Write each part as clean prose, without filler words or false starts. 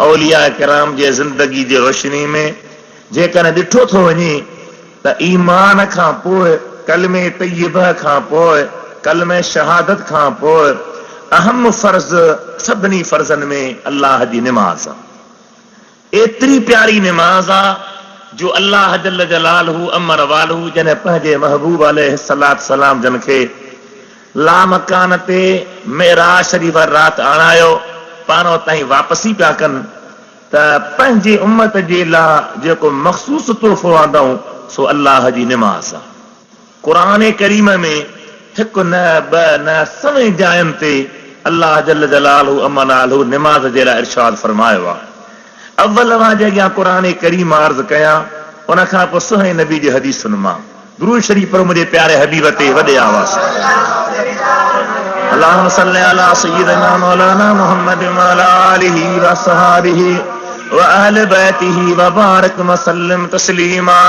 औलिया किराम जे ज़िंदगी जी रोशनी में जेकॾहिं ॾिठो थो वञे त ईमान खां पोइ कलमे तय्यबा खां पोइ कलमे शहादत खां पोइ अहम फर्ज़ सभिनी फर्ज़नि में अल्लाह जी निमाज़ आहे। एतिरी प्यारी निमाज़ आहे जो अल्लाह जल जलालहू अमर वालहू जॾहिं पंहिंजे महबूब अलैहिस्सलात सलाम जन खे लामकान ते मेराज शरीफ राति आणायो पाण ताईं वापसी पिया कनि त पंहिंजे उम्मत जे लाइ जेको मख़सूस तोहफ़ो आंदऊं सो अल्लाह जी निमाज़ आहे। क़ुरान करीम में हिकु न ॿ न सवे जायुनि ते अल्लाह जल जलालहू अमर वालहू निमाज़ जे लाइ इरशाद फरमायो आहे। अव्वल मां जे अॻियां क़ुरान करीम अर्ज़ कयां उन खां पोइ सुहिणे नबी जी हदीसुनि मां दुरूद शरीफ पर मुंहिंजे प्यारे हबीब ते वॾे आवाज़ अल्लाहुम्मा सल्लि अला सय्यिदिना मौलाना मुहम्मद व अला आलिहि व असहाबिहि व अहले बैतिहि व बारिक व सल्लिम तस्लीमा।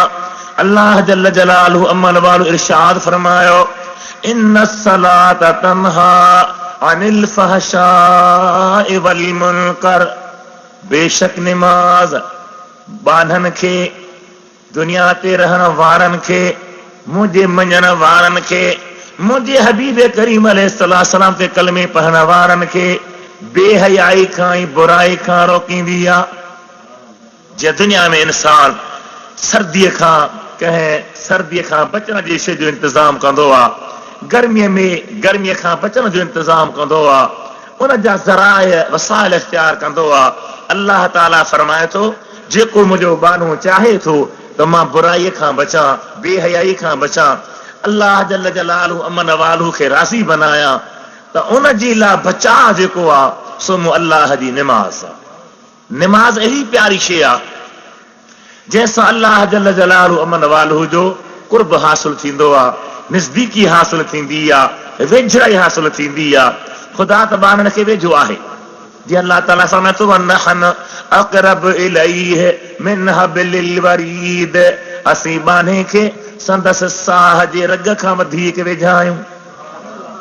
अल्लाह जल्ल जलालहू अम्मन वालो इरशाद फरमायो इन्न सलात तन्हा अनिल फहशाइ वल मुनकर। बेशक निमाज बानन खे दुनिया ते रहण वारनि खे मुंहिंजे मञण वारनि खे मुंहिंजे हबीब करीम अलैहिस्सलाम ते कलमे पढ़ण वारनि खे बेहयाई खां ऐं बुराई खां रोकींदी आहे। जे दुनिया में इंसान सर्दीअ खां बचण जे शइ जो इंतज़ाम कंदो आहे गर्मीअ खां बचण जो इंतज़ाम कंदो आहे उन जा ज़राए वसाइल इख्तियार कंदो आहे। अल्लाह ताला फरमाए थो जेको मुंहिंजो बानो चाहे थो त मां बुराईअ खां बचां बेहयाई खां बचां अल्लाह जल जलालहू अमन वालहू खे राज़ी बनायां त उन जे लाइ बचाव जेको आहे सो मूं अल्लाह जी निमाज़ आहे। निमाज़ अहिड़ी प्यारी शइ आहे जंहिंसां अल्लाह जल जलालहू अमन वालहू जो कुर्ब हासिल थींदो आहे, नज़दीकी हासिल थींदी आहे, वेझड़ाई हासिल थींदी आहे। ख़ुदा त बाननि खे वेझो आहे जीअं अल्लाह ताला फरमाए थो वनहनु अक़रब इलैहि मिन हब्लिल वरीद। असीं बाने खे संदसि साह जे रग खां वधीक वेझा आहियूं।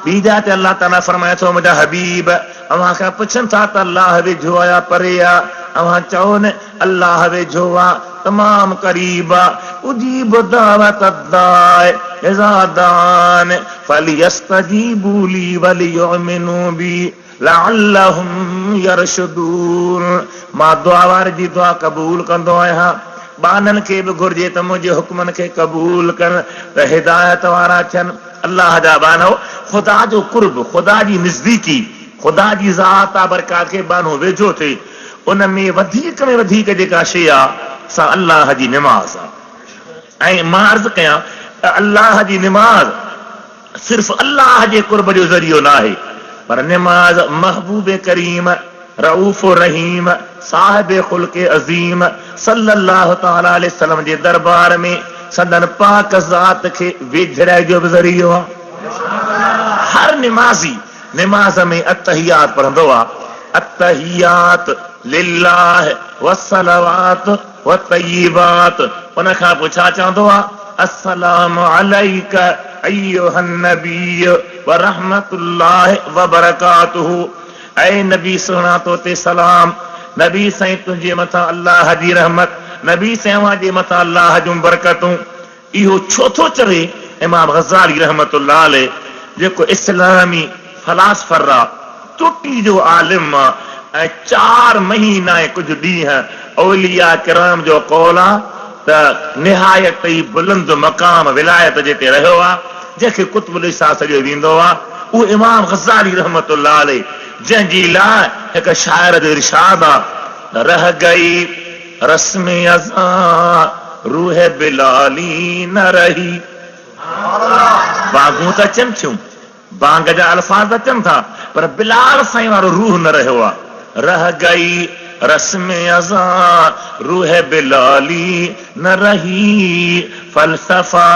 ॿी जाइ ते अल्लाह ताला फरमाए थो मुंहिंजा हबीब अव्हां खां पुछनि था त अल्लाह वेझो आहे या परे आहे, अव्हां चओ न अल्लाह वेझो आहे तमामु क़रीब आहे। उजीब दावत दाए इज़ा दान फलियस्तजीबू ली वलियुमिनू बी लअल्लहुम यरशुदून। मां दुआ वारे जी दुआ क़बूल कंदो आहियां। बाननि खे बि घुर्जे त मुंहिंजे हुक्मनि खे क़बूल कनि त हिदायत वारा थियनि। अल्लाह जा बानो ख़ुदा जो कुर्ब, ख़ुदा जी नज़दीकी, ख़ुदा जी ज़ात बरकात खे बानो वेझो थिए उन में वधीक जेका शइ आहे सा अल्लाह जी निमाज़ आहे। ऐं मां अर्ज़ कयां त अल्लाह जी निमाज़ सिर्फ़ अल्लाह जे कुर्ब जो ज़रियो न आहे पर निमाज़ महबूब करीम रऊफ़ रहीम साहिब खुल्क़ अज़ीम सल्लल्लाहु तआला अलैहि वसल्लम जे दरबार में संदन पाक ज़ात खे वेझराई जो बि ज़रियो आहे। हर निमाज़ी निमाज़ में अत्तहियात पढ़ंदो आहे। अत्तहियात लिल्लाह वस्सलावात वत्तय्यिबात। उन खां पोइ छा चवंदो आहे अस्सलामु अलैका अय्युहन नबी व रहमतुल्लाहि व बरकातुहू। ऐ नबी सुहिणा तो ते सलाम। नबी साईं तुंहिंजे मथां अल्लाह जी रहमत, नबी साईं जे मथां अल्लाह जूं बरकतूं। इहो छो थो चवे इमाम ग़ज़ाली रहमतुल्लाह अलैह जेको इस्लामी फलासफर आहे, टुटी जो आलिम आहे ऐं 4 महीना ऐं कुझु ॾींहं औलिया किराम जो कौल आहे त निहायत ई बुलंद मक़ाम विलायत जिते रहियो आहे जंहिंखे कुतुबुल इसा सॾियो वेंदो आहे उहो इमाम ग़ज़ाली रहमतुल्लाह अलैह जंहिंजी लाइ हिकु शाइर जो इरशाद आहे रह गई रस्म अज़ां रूह बिलाली न रही। बागूं त अचनि थियूं, बांग जा अल्फाज़ अचनि था पर बिलाल साईं वारो रूह न रहियो आहे। रह गई रस्म अज़ां रूह बिलाली न रही फलसफा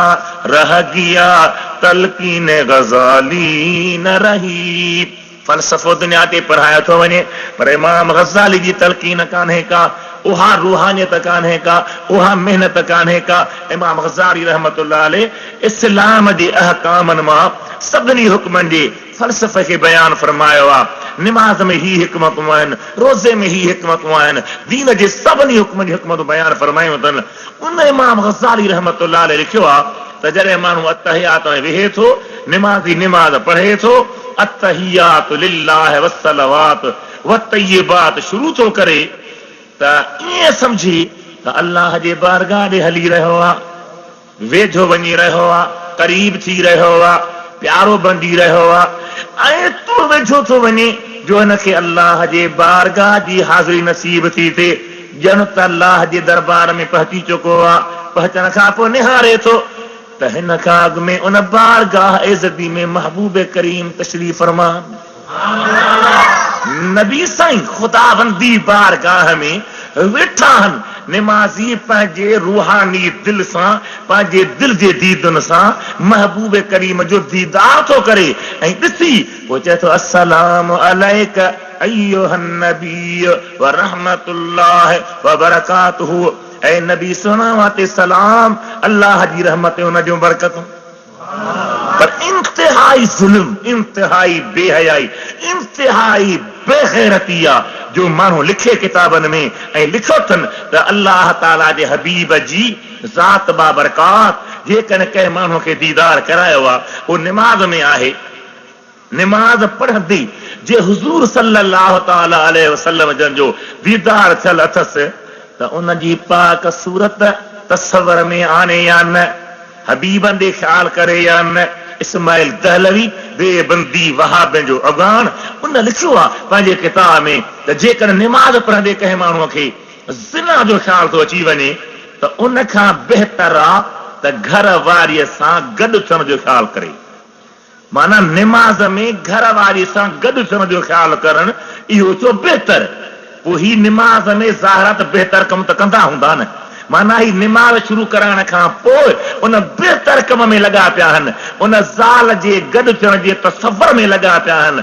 रह गया तलकीन ग़ज़ाली न रही। फलसफो दुनिया ते पढ़ायो थो वञे पर इमाम ग़ज़ाली जी तलकीन कान्हे का। उहा रूहानियत कान्हे का, उहा मेहनत कान्हे का। इमाम ग़ज़ाली रहमतुल्लाह अलैह इस्लाम जे अहकामनि मां सभिनी हुक्मनि जे फ़लसफ़े खे बयान फरमायो आहे। निमाज़ में ही हिकमतूं आहिनि, रोज़े में ही हिकमतूं आहिनि, दीन जे सभिनी हुक्म जी हिकमतूं बयान फरमायूं अथनि। उन इमाम ग़ज़ाली रहमतुल्लाह अलैह लिखियो आहे त जॾहिं माण्हू अत्तहियात में वेहे थो, निमाज़ी निमाज़ पढ़े थो, अत्तहियात लिल्लाह वस्सलवात वत्तय्यिबात शुरू थो करे त ईअं सम्झी त अल्लाह जे बारगाह ॾे हली रहियो आहे, वेझो वञी रहियो आहे, क़रीब थी रहियो आहे, प्यारो बंदी रहियो आहे। ऐं तूं वेझो थो वञे जो हिनखे अल्लाह जे बारगाह जी हाज़िरी नसीब थी थिए, ॼण त अल्लाह जे दरबार में पहुची चुको आहे। पहुचण खां पोइ निहारे थो त हिन खां अॻु में उन बारगाह इज़्ज़ती में महबूब करीम तशरीफ़ फरमा, नबी साईं ख़ुदाबंदी बारगाह में वेठा आहिनि। निमाज़ी पंहिंजे रूहानी दिल सां, पंहिंजे दिल जे दीदनि सां महबूब करीम जो दीदार थो करे ऐं ॾिसी पोइ चए थो अस्सलामु अलैका अय्युहन नबी व रहमतुल्लाह व बरकातुहू। ऐं नबी सुना ते सलाम, अल्लाह जी रहमत उन जूं बरकतूं। पर इंतहाई ज़ुल्म, इंतहाई बेहयाई, इंतहाई बेग़ैरती आहे जो माण्हू लिखे किताबनि में ऐं लिखो अथनि त अल्लाह ताला जे हबीब जी ज़ात बाबरकात जेकॾहिं कंहिं माण्हू खे दीदार करायो आहे उहो निमाज़ में आहे। निमाज़ पढ़ंदी जे हुज़ूर सल्लल्लाहु ताला अलैहि वसल्लम जन जो दीदार थियल अथसि त उन जी पाक सूरत तसवर में आने या न, हबीबनि ॾे ख़्याल करे या न। इस्माइल दहलवी देबंदी वहाबे जो अफ़गान उन लिखियो आहे पंहिंजे किताब में त जेकॾहिं निमाज़ पढ़ंदे कंहिं माण्हूअ खे ज़िना जो ख़्याल थो अची वञे त उन खां बहितर आहे त घर वारीअ सां गॾु थियण जो ख़्याल करे। माना निमाज़ में घर वारी सां गॾु थियण जो ख़्याल करणु इहो थियो बहितर। पोइ ही निमाज़ में ज़ाहिरात बहितर कम त कंदा हूंदा न, माना ही निमाज़ शुरू कराइण खां पोइ उन बहितर कम में लॻा पिया आहिनि, उन ज़ाल जे गॾु थियण जे तसव्वुर में लॻा पिया आहिनि।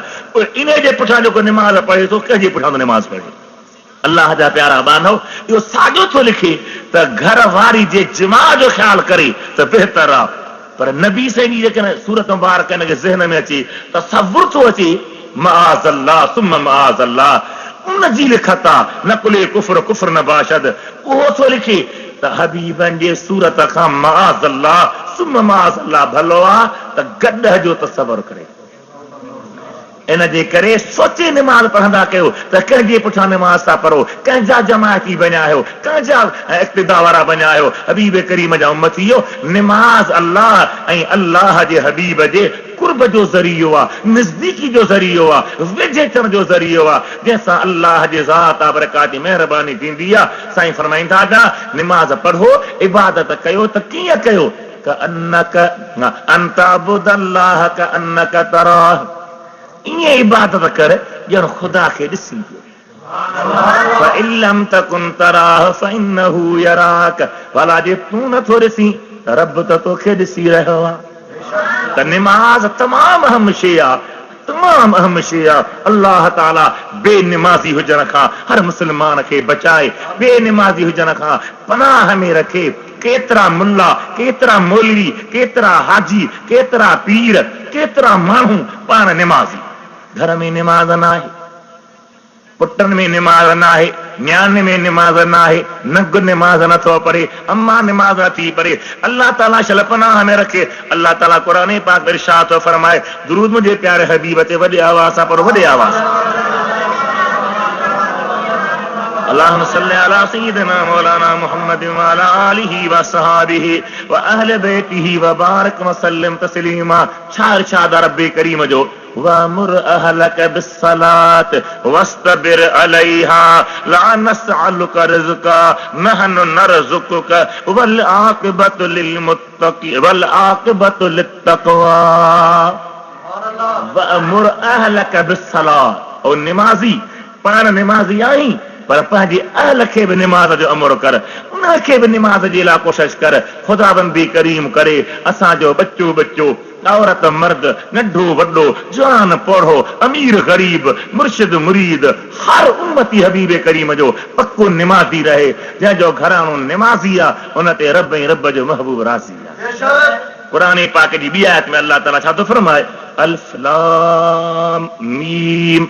इन जे पुठियां जेको निमाज़ पढ़े थो, कंहिंजे पुठियां थो निमाज़ पढ़े? अल्लाह जा प्यारा बानो, इहो साॻियो थो लिखे त घर वारी जे जिमा जो ख़्याल करे त बहितर आहे। पर नबी साईं जी जेकॾहिं सूरत मुबारक हिनखे ज़हन में अचे, तसव्वुर थो अचे, मआज़ल्लाह सुम्म मआज़ल्लाह, उन जी लिखत आहे नकुले कुफ्र कुफ्र न बाशद। उहो थो लिखे त हबीबनि जे सूरत खां मआज़ल्लाह सुम्म मआज़ल्लाह भलो आहे त गॾ जो तसव्वुर करे। इन जे करे सोचे निमाज़ पढ़ंदा कयो त कंहिंजे पुठियां निमाज़ था पढ़ो, कंहिंजा जमायती बणिया आहियो, कंहिंजा इक़्तिदा वारा बणिया आहियो, हबीब करीम जा उम्मती हो। निमाज़ अल्लाह ऐं अल्लाह जे हबीब जे कुर्ब जो ज़रियो आहे, नज़दीकी जो ज़रियो आहे, वेझे थियण जो ज़रियो आहे, जंहिंसां अल्लाह जे ज़ात बरकात जी महिरबानी थींदी आहे। साईं फरमाईंदा था निमाज़ पढ़ो, इबादत कयो त कीअं कयो? कअन्नक अंत अबुदल्लाह कअन्नक तराह, ईअं इबादत कर ॼण ख़ुदा खे ॾिसी पियो। फ़इन लम तकुन तराह फ़इन्नहु यराक, भला जे तूं नथो ॾिसी त रब त तोखे ॾिसी रहियो आहे। त निमाज़ तमामु अहम शइ आहे, तमामु अहम शइ आहे। अल्लाह ताला बेनिमाज़ी हुजण खां हर मुस्लमान खे बचाए, बेनिमाज़ी हुजण खां पनाह में रखे। केतिरा मुल्ला, केतिरा मौलवी, केतिरा हाजी, केतिरा पीर, केतिरा माण्हू पाण निमाज़ी, घर में निमाज़ न आहे, पुटनि में निमाज़ न आहे, न्याणे में निमाज़ न आहे, नग निमाज़ नथो पढ़े, अम्मा निमाज़ नथी पढ़े। अल्लाह ताला शल पनाह में रखे। अल्लाह ताला क़ुरान पाक में इरशाद थो फरमाए, दुरूद मुंहिंजे प्यारे हबीब ते वॾे आवाज़ सां पढ़ो, वॾे आवाज़ सां। अल्लाहुम्मा सल्लि अला सय्यिदिना मौलाना मुहम्मद व अला आलिहि व असहाबिहि व अहले बैतिहि व बारिक व सल्लिम तस्लीमा। छा इरशाद रब्बे करीम जो, वअमुर अहलक बिस्सलात वस्तबिर अलैहा ला नसअलुका रिज़्का नहनु नरज़ुकुका वल आक़िबतु लिलमुत्तक़ी वल आक़िबतु लित्तक़वा। वअमुर अहलक बिस्सलात, और निमाज़ी पाण निमाज़ी आई पर पंहिंजी अहल खे बि निमाज़ जो अमर कर, उनखे बि निमाज़ जे लाइ कोशिश कर। ख़ुदाबंदी करीम करे असांजो बच्चो बच्चो, औरत मर्द, नंढो वॾो, जवान पौढ़ो, अमीर ग़रीब, मुर्शिद मुरीद, हर उम्मती हबीब करीम जो पक्को निमाज़ी रहे। जंहिंजो घराणो निमाज़ी आहे उन ते रब ऐं रब जो महबूब राज़ी आहे। क़ुरान पाक जी ॿी आयत में अल्लाह ताला छा थो फरमाए, अल्फ लाम मीम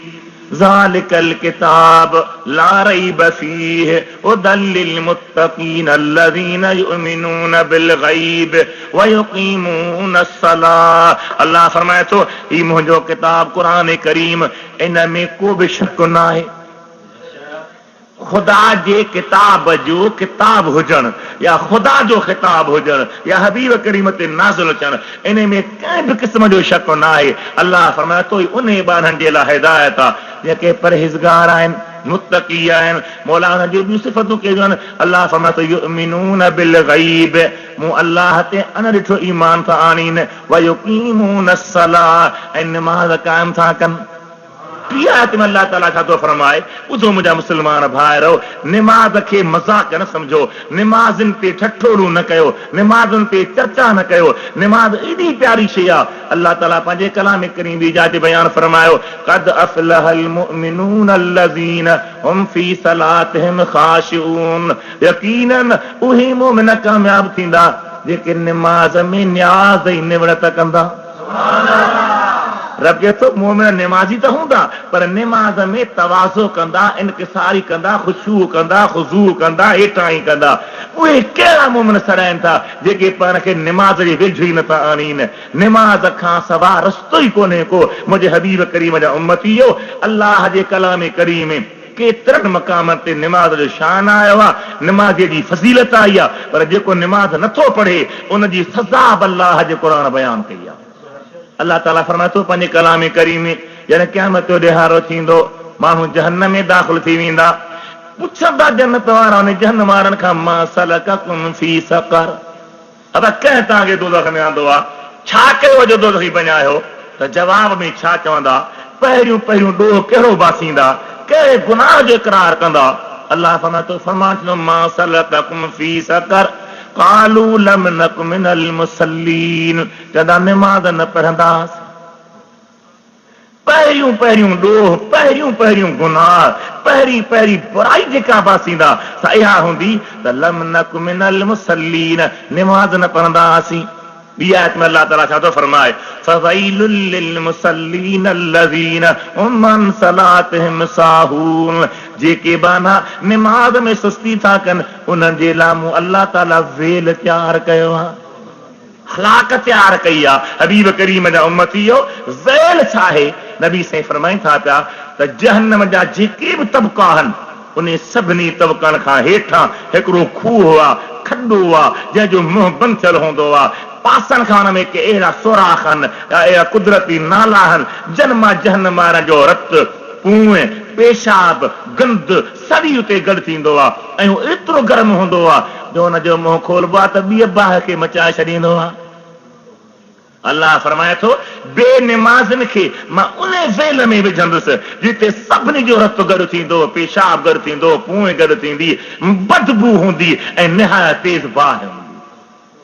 ज़ालिकल किताब ला रैब फीह हुदल लिल मुत्तक़ीन अल्लज़ीना युमिनून बिल गैब व युक़ीमून अस्सलाह। अल्लाह फरमाए थो, ही मुंहिंजो किताब क़ुरान करीम, इन में को बि शक न आहे। खुदा जे किताब जो किताब हुजण या खुदा जो खिताब हुजण या हबीब करीम ते नाज़िल अचण, इन में कंहिं बि क़िस्म जो शक न आहे। अल्लाह फरमाए थो, उन ॿारनि जे लाइ हिदायत आहे जेके परहेज़गार आहिनि, मुत्तक़ी आहिनि, मौला हुन जी ॿियूं सिफ़तूं कहिड़ियूं आहिनि। अल्लाह फरमाए थो, युमिनून बिल गैब, मूं अल्लाह ते अनॾिठो ईमान था आणीनि, व युक़ीमून अस्सलाह, ऐं निमाज़ क़ाइम था कनि। आयत में अल्लाह ताला छा थो फरमाए, ॿुधो मुंहिंजा मुस्लमान भाइरो, निमाज़ खे मज़ाक न समझो, निमाज़नि ते ठठोरू न कयो, निमाज़नि ते चर्चा न कयो। निमाज़ एॾी प्यारी शइ आहे। अल्लाह ताला पंहिंजे कलाम करीम बि जाते बयान फरमायो, क़द अफ़लहल मुमिनून अल्लज़ीना हुम फी सलातिहिम ख़ाशिऊन, यकीनन उहे मोमिन कामयाब थींदा जेके निमाज़ में न्याज़ ऐं निवड़त कंदा। रब चए थो, मोमिन निमाज़ी त हूंदा पर निमाज़ में तवाज़ो कंदा, इनकिसारी कंदा, ख़ुशू कंदा, ख़ुज़ू कंदा, हेठाई कंदा। उहे कहिड़ा मोमिन सड़ाइनि था जेके पाण खे निमाज़ जे वेझो ई नथा आणीनि। निमाज़ खां सवाइ रस्तो ई कोन्हे को। मुंहिंजे हबीब करीम जा उम्मतीयो, अल्लाह जे कलाम करीम में केतिरनि मक़ामनि ते निमाज़ जो शान आयो आहे, निमाज़ जी फज़ीलत आई आहे, पर जेको निमाज़ नथो पढ़े उन जी सज़ा बि अल्लाह जे क़ुरान बयान कई आहे। अल्लाह ताला फरमाए थो पंहिंजे कलाम करीम में, जॾहिं क़यामत जो ॾिहाड़ो थींदो, माण्हू जहन्नम में दाख़िल थी वेंदा, पुछंदा जन्नत वारा उन जहन्नम वारनि खां, मा सलककुम फी सक़र, अदा कंहिं तव्हांखे दोज़ख में आंदो आहे, छा कयो जो दोज़खी बणायो? त जवाब में छा चवंदा, पहिरियों पहिरियों ॾोह कहिड़ो बासींदा, कहिड़े गुनाह जो इक़रार कंदा। अल्लाह फरमाए थो, फरमाए मा सलककुम फी सक़र क़ालू लम नक मिनल मुसल्लीन, चवंदा निमाज़ न पढ़ंदासीं। पहिरियों पहिरियों ॾोह, पहिरियों पहिरियों गुनाह, पहिरीं पहिरीं बुराई जेका बासींदा सा इहा हूंदी त लम नक मिनल मुसल्लीन, निमाज़ न पढ़ंदासीं। ॿी आयत में अल्लाह ताला छा थो फरमाए, फवैलुल लिल मुसल्लीन अल्लज़ीना हुम अन सलातिहिम साहून, जेके बाना निमाज़ में सुस्ती था कनि उन्हनि जे लाइ मूं अल्लाह ताला वेल तयारु कयो आहे, हलाक तयारु कई आहे। हबीब करीम जा उम्मतीयो, वेल छा आहे? नबी साईं फरमाइनि था पिया त जहन्नम जा जेके बि तबका आहिनि उन सभिनी तबकनि खां हेठां हिकिड़ो खूह आहे, खॾो आहे, जंहिंजो मुंहुं बंदि थियलु हूंदो आहे। पासनि खां हुन में के अहिड़ा सुराख आहिनि या अहिड़ा कुदरती नाला आहिनि जन मां जहन्नम वारनि जो रत, पूं, पेशाब, गंद सड़ी उते गॾु थींदो आहे ऐं एतिरो गर्म हूंदो आहे जो हुनजो मुंहुं खोलबो आहे त ॿिए बाहि खे मचाए छॾींदो आहे। अल्लाह फरमाए थो, बेनिमाज़नि खे मां उन वेल में विझंदुसि जिते सभिनी जो रत गॾु थींदो, पेशाब गॾु थींदो, पूं गॾु थींदी, बदबू हूंदी ऐं निहायत तेज़ बाहि हूंदी।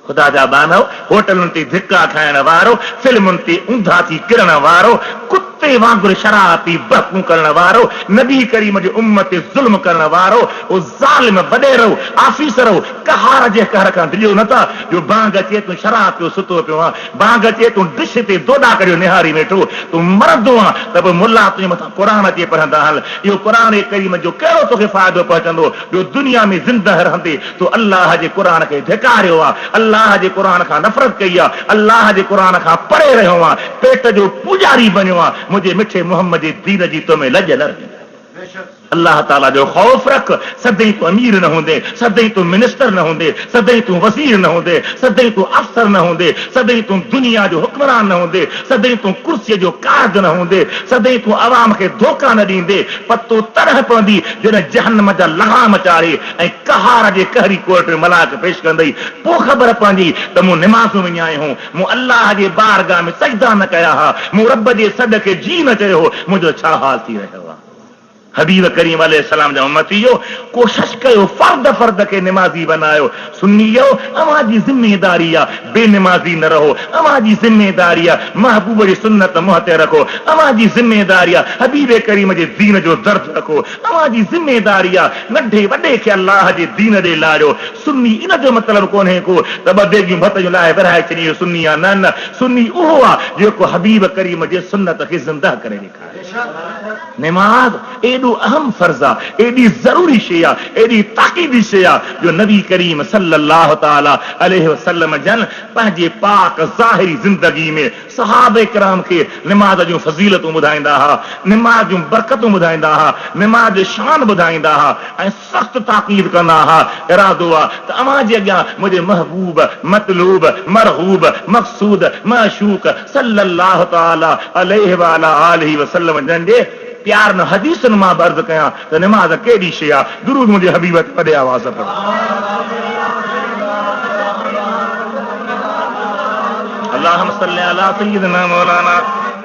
ख़ुदा जा बानव, होटलुनि ते धिका खाइण वारो, फिल्मुनि ते ऊंधा थी किरण वारो, कुते वांगुरु शराबी बहकूं करण वारो, नबी करीम जी उम्मत ते ज़ुल्म करण वारो, ओ ज़ालिम वॾेरो आफीसर कहार जे कहर खां डिॼो नथा जो बांग अचे तूं शराब पियो सुतो पियो आहे, बांग अचे तूं डिश ते दोडा करियो निहारी वेठो, तूं मरंदो आहे त पोइ मुल्ला तुंहिंजे मथां क़ुरान अचे पढ़ंदा हल। इहो क़ुरान करीम जो कहिड़ो तोखे फ़ाइदो पहुचंदो जो दुनिया में ज़िंदह रहंदे तूं अल्लाह जे क़ुरान खे धिकारियो आहे, अल्लाह जे क़ुरान खां नफ़रत कई आहे, अल्लाह जे क़ुरान खां परे रहियो आहे, पेट जो पुजारी बणियो आहे। मुंहिंजे मिठे मोहम्मद जे दीन जी तोमें लज न रही। अल्लाह ताला जो ख़ौफ़ रख, सदाईं तूं अमीर न हूंदे, सदाईं तूं मिनिस्टर न हूंदे, सदाईं तूं वज़ीर न हूंदे, सदाईं तूं अफ़सर न हूंदे, सदाईं तूं दुनिया जो हुक्मरान न हूंदे, सदाईं तूं कुर्सीअ जो काद न हूंदे, सदाईं तूं अवाम खे धोखा न ॾींदे। पतो तरह पवंदी जॾहिं जहन्नम जा लगाम चाढ़े ऐं कहार जे कहरी कोर्ट में मलाक पेश कंदई, पोइ ख़बर पवंदी त मूं निमाज़ूं विञायूं, मूं अल्लाह जे बारगाह में सजदा न कया हा, मूं रब जे सॾ खे जी न चयो, मुंहिंजो छा हाल थी रहियो आहे। हबीब करीम अलैहिस्सलाम जा उम्मतियो कोशिश कयो फर्द फर्द के नमाजी बनायो सुन्नियो अवाजी जिम्मेदारी आहे बेनमाजी न रहो अवाजी जिम्मेदारी आहे महबूब जी सुन्नत मुंह ते रखो अवाजी जिम्मेदारी आहे हबीब करीम जे दीन जो दर्द रखो अवाजी जिम्मेदारी आहे नंढे वॾे खे अल्लाह जे दीन ॾे लाड़ियो सुन्नी इन जो मतिलबु कोन्हे को त ॿ देगियूं भत जो लाइ विरहाए छॾी सुन्नी आहे न सुन्नी उहो आहे जेको हबीब करीम जे सुन्नत खे ज़िंदा करे ॾेखारे नमाज एॾो अहम फर्ज़ आहे एॾी ज़रूरी शइ आहे एॾी ताक़ीदी शइ आहे जो नबी करीम सल्लल्लाहु तआला अलैहि वसल्लम जन पंहिंजे पाक ज़ाहिरी ज़िंदगी में सहाबे किराम खे नमाज जूं फज़ीलतूं ॿुधाईंदा हुआ नमाज जूं बरकतूं ॿुधाईंदा हुआ नमाज जो शान ॿुधाईंदा हुआ ऐं सख़्तु ताक़ीद कंदा हुआ इरादो आहे त अव्हां जे अॻियां मुंहिंजे महबूब मतलूब मरहूब मक़सूद मशूक सल्लल्लाहु तआला अलैहि वालिहि वसल्लम जन जे प्यार न हदीसनि मां अर्ज़ कयां त नमाज केॾी शइ आहे दुरूद मुंहिंजे हबीब ते वॾे आवाज़ पढ़ो अल्लाहुम्म सल्ली अला सय्यिदिना मौलाना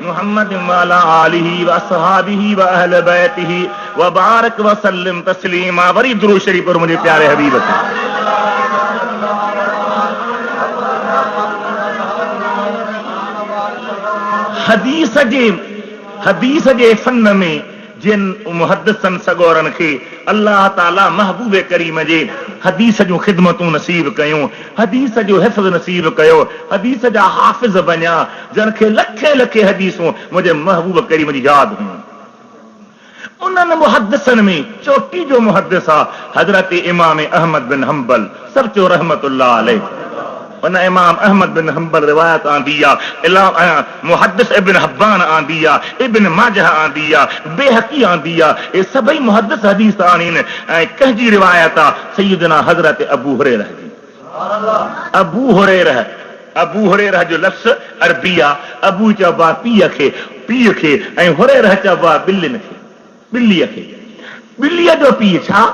मुहम्मद व अला आलिहि व असहाबिहि व अहले बैतिहि व बारक व सल्लिम तस्लीमा वरी दुरूद शरीफ पर मुंहिंजे प्यारे हबीब ते हदीस जे फन में जिन मुहद्दिसन सगोरन खे अल्लाह ताला महबूब करीम जे हदीस जूं ख़िदमतूं नसीब कयूं हदीस जो हिफ़्ज़ नसीब कयो हदीस जा हाफ़िज़ बणिया जन खे लखे लखे हदीसूं मुंहिंजे महबूब करीम जी यादि हुयूं उन्हनि मुहद्दिसन में चोटी जो मुहद्दिस आहे हज़रत इमाम अहमद बिन हंबल सब चो रहमतुल्लाह अलैह उन इमाम अहमद बिन हंबल रिवायत आंदी आहे मुहद्दिस इब्न हब्बान आंदी आहे इब्न माजह आंदी आहे बेहकी आंदी आहे ये सभई मुहद्दिस हदीस आनीन ऐं कंहिंजी रिवायत आहे सय्यदना हज़रत अबू हुरैरा जी अबू हुरैरा जो लफ़्ज़ अरबी आहे अबू चइबो आहे पीउ खे ऐं हुरैरा चइबो आहे ॿिलीअ खे ॿिलीअ जो पीउ छा